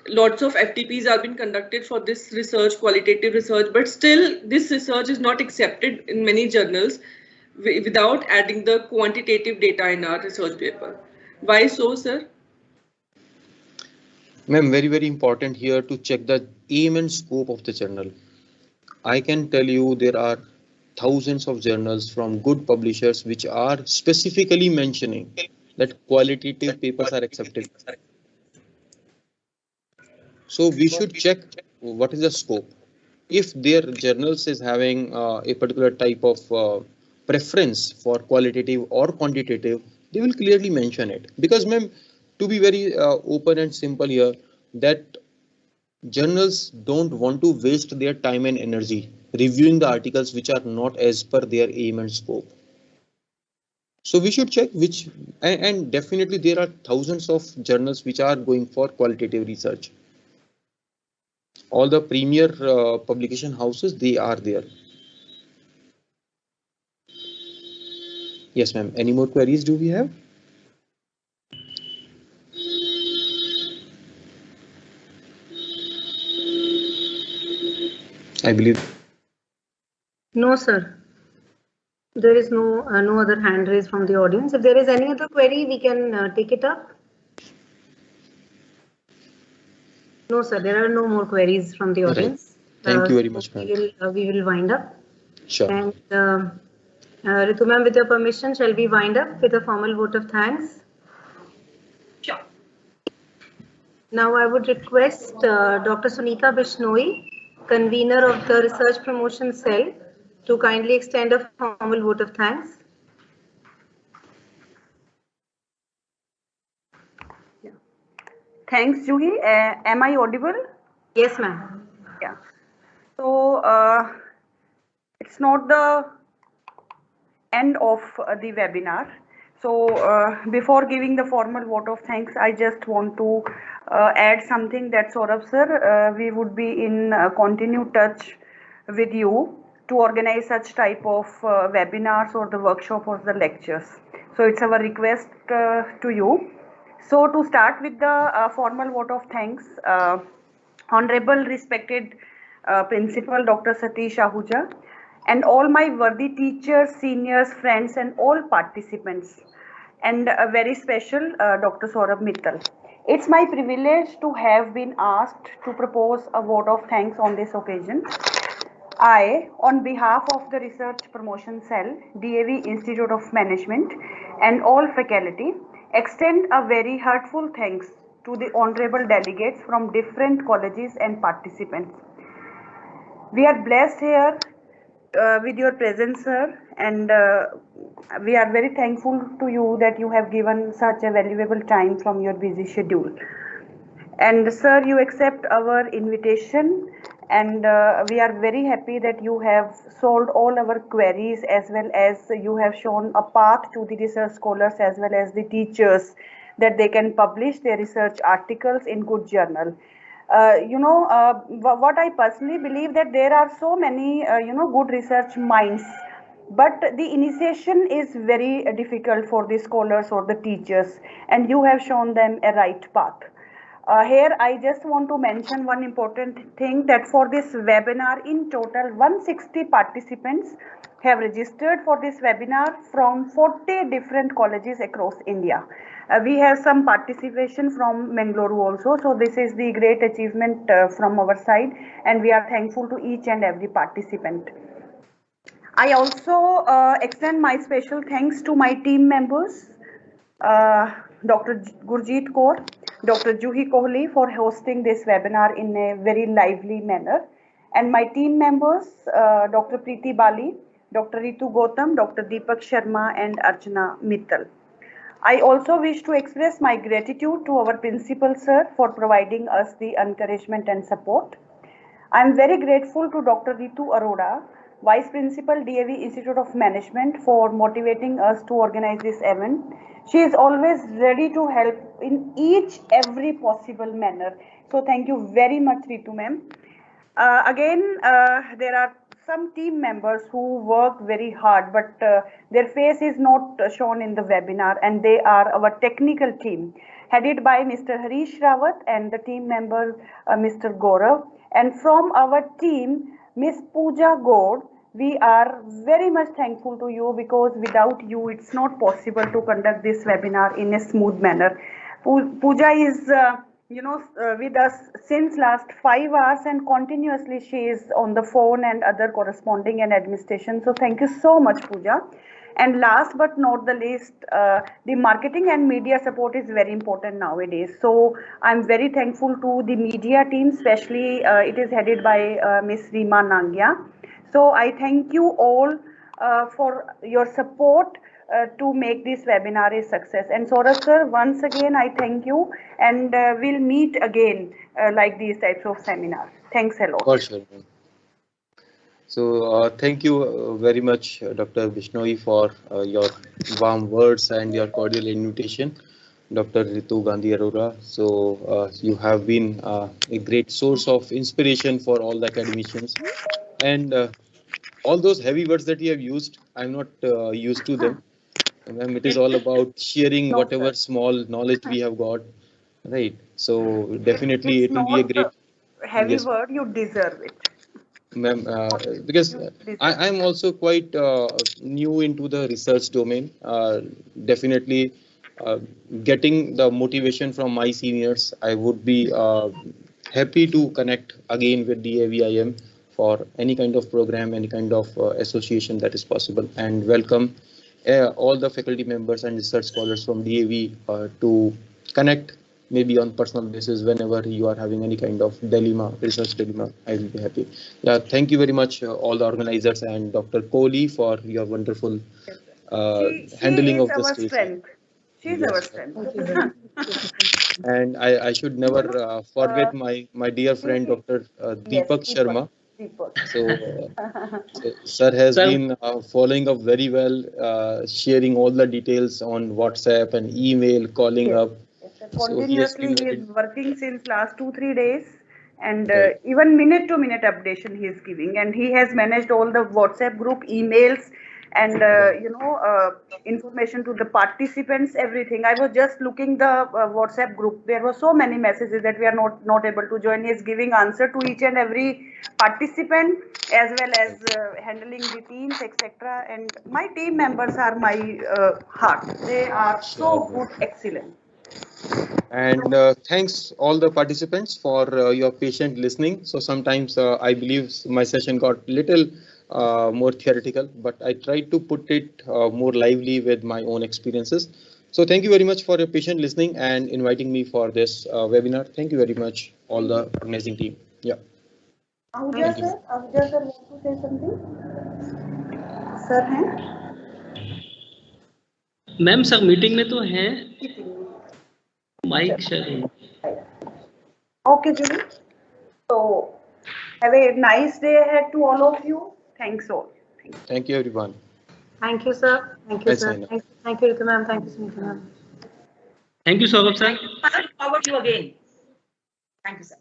lots of FTPs are being conducted for this research, qualitative research, but still this research is not accepted in many journals without adding the quantitative data in our research paper. Why so, sir? Ma'am, very, very important here to check the aim and scope of the journal. I can tell you there are thousands of journals from good publishers which are specifically mentioning that qualitative papers are accepted. So we should check what is the scope. If their journals is having a particular type of preference for qualitative or quantitative, they will clearly mention it. Because, ma'am, to be very open and simple here, that journals don't want to waste their time and energy reviewing the articles which are not as per their aim and scope. So we should check which, and definitely there are thousands of journals which are going for qualitative research. All the premier publication houses, they are there. Yes, ma'am. Any more queries do we have? I believe. No, sir. There is no other hand raised from the audience. If there is any other query, we can take it up. No, sir. There are no more queries from the audience. Right. Thank you very much, ma'am. We will wind up. Sure. And Ritu ma'am, with your permission, shall we wind up with a formal vote of thanks? Sure. Now I would request Dr. Sunita Bishnoi, convener of the Research Promotion Cell, to kindly extend a formal vote of thanks. Thanks, Juhi. Am I audible? Yes, ma'am. Yeah. So it's not the end of the webinar. So before giving the formal vote of thanks, I just want to add something that Saurabh sir, we would be in continued touch with you to organize such type of webinars or the workshop or the lectures. So it's our request to you. So to start with the formal vote of thanks, Honorable respected Principal Dr. Satish Ahuja, and all my worthy teachers, seniors, friends, and all participants, and a very special Dr. Saurabh Mittal. It's my privilege to have been asked to propose a vote of thanks on this occasion. I, on behalf of the Research Promotion Cell, DAV Institute of Management, and all faculty, extend a very heartfelt thanks to the honorable delegates from different colleges and participants. We are blessed here with your presence, sir, and we are very thankful to you that you have given such a valuable time from your busy schedule. And sir, you accept our invitation, and we are very happy that you have solved all our queries, as well as you have shown a path to the research scholars as well as the teachers, that they can publish their research articles in good journal. What I personally believe, that there are so many good research minds, but the initiation is very difficult for the scholars or the teachers, and you have shown them a right path. Here I just want to mention one important thing, that for this webinar in total 160 participants have registered for this webinar from 40 different colleges across India. We have some participation from Mangalore also, so this is the great achievement from our side, and we are thankful to each and every participant. I also extend my special thanks to my team members, Dr. Gurjeet Kaur, Dr. Juhi Kohli, for hosting this webinar in a very lively manner, and my team members, Dr. Preeti Bali, Dr. Ritu Gautam, Dr. Deepak Sharma, and Archana Mittal. I also wish to express my gratitude to our principal, sir, for providing us the encouragement and support. I am very grateful to Dr. Ritu Arora, Vice Principal, DAV Institute of Management, for motivating us to organize this event. She is always ready to help in each every possible manner. So thank you very much, Ritu ma'am. Again, there are some team members who work very hard, but their face is not shown in the webinar, and they are our technical team, headed by Mr. Harish Rawat and the team member Mr. Gaurav. And from our team, Miss Pooja Gaur, we are very much thankful to you, because without you, it's not possible to conduct this webinar in a smooth manner. Pooja is with us since last 5 hours, and continuously she is on the phone and other corresponding and administration. So thank you so much, Pooja. And last but not the least, the marketing and media support is very important nowadays. So I'm very thankful to the media team, especially it is headed by Miss Rima Nangia. So I thank you all for your support to make this webinar a success. And Saurabh sir, once again, I thank you, and we'll meet again like these types of seminars. Thanks a lot. For sure. So thank you very much, Dr. Bishnoi, for your warm words and your cordial invitation, Dr. Ritu Gandhi Arora. So you have been a great source of inspiration for all the academicians, and all those heavy words that you have used, I'm not used to them. Ma'am, it is all about sharing No, whatever sir. small knowledge we have got, right? So definitely It's it will be a not great. heavy Yes, word, you deserve it. ma'am, because You deserve I'm also quite new into the research domain. Definitely getting the motivation from my seniors, I would be happy to connect again with DAVIM for any kind of program, any kind of association that is possible, and welcome all the faculty members and research scholars from DAV to connect maybe on personal basis whenever you are having any kind of dilemma, research dilemma. I will be happy. Yeah, thank you very much, all the organizers and Dr. Kohli for your wonderful She handling is of the our stage. strength. She is our Yes, strength. and I should never forget my dear friend She, Dr. yes, Deepak Deepak. Sharma. people. So sir has been following up very well, sharing all the details on WhatsApp and email, calling Yes. up. Continuously, So he is working since last 2-3 days, and right. even minute to minute updation he is giving, and he has managed all the WhatsApp group emails and information to the participants, everything. I was just looking the WhatsApp group. There were so many messages that we are not able to join. He is giving answer to each and every participant, as well as handling the teams, etc. And my team members are my heart. They are so good, excellent. And thanks all the participants for your patient listening. So sometimes I believe my session got little more theoretical, but I tried to put it more lively with my own experiences. So thank you very much for your patient listening and inviting me for this webinar. Thank you very much, all the organizing team. Yeah. Ahuja sir, want to say something? Sir, हैं? Ma'am सब meeting में तो हैं, mic share. Okay, Julie. So have a nice day ahead to all of you. Thanks all. Thank you everyone. Thank you, sir. Thank you, I'll sir. sign up. Thank you, Ritu ma'am. Thank you, Smita ma'am. Thank you, Saurabh sir. Forward you again. Thank you, sir.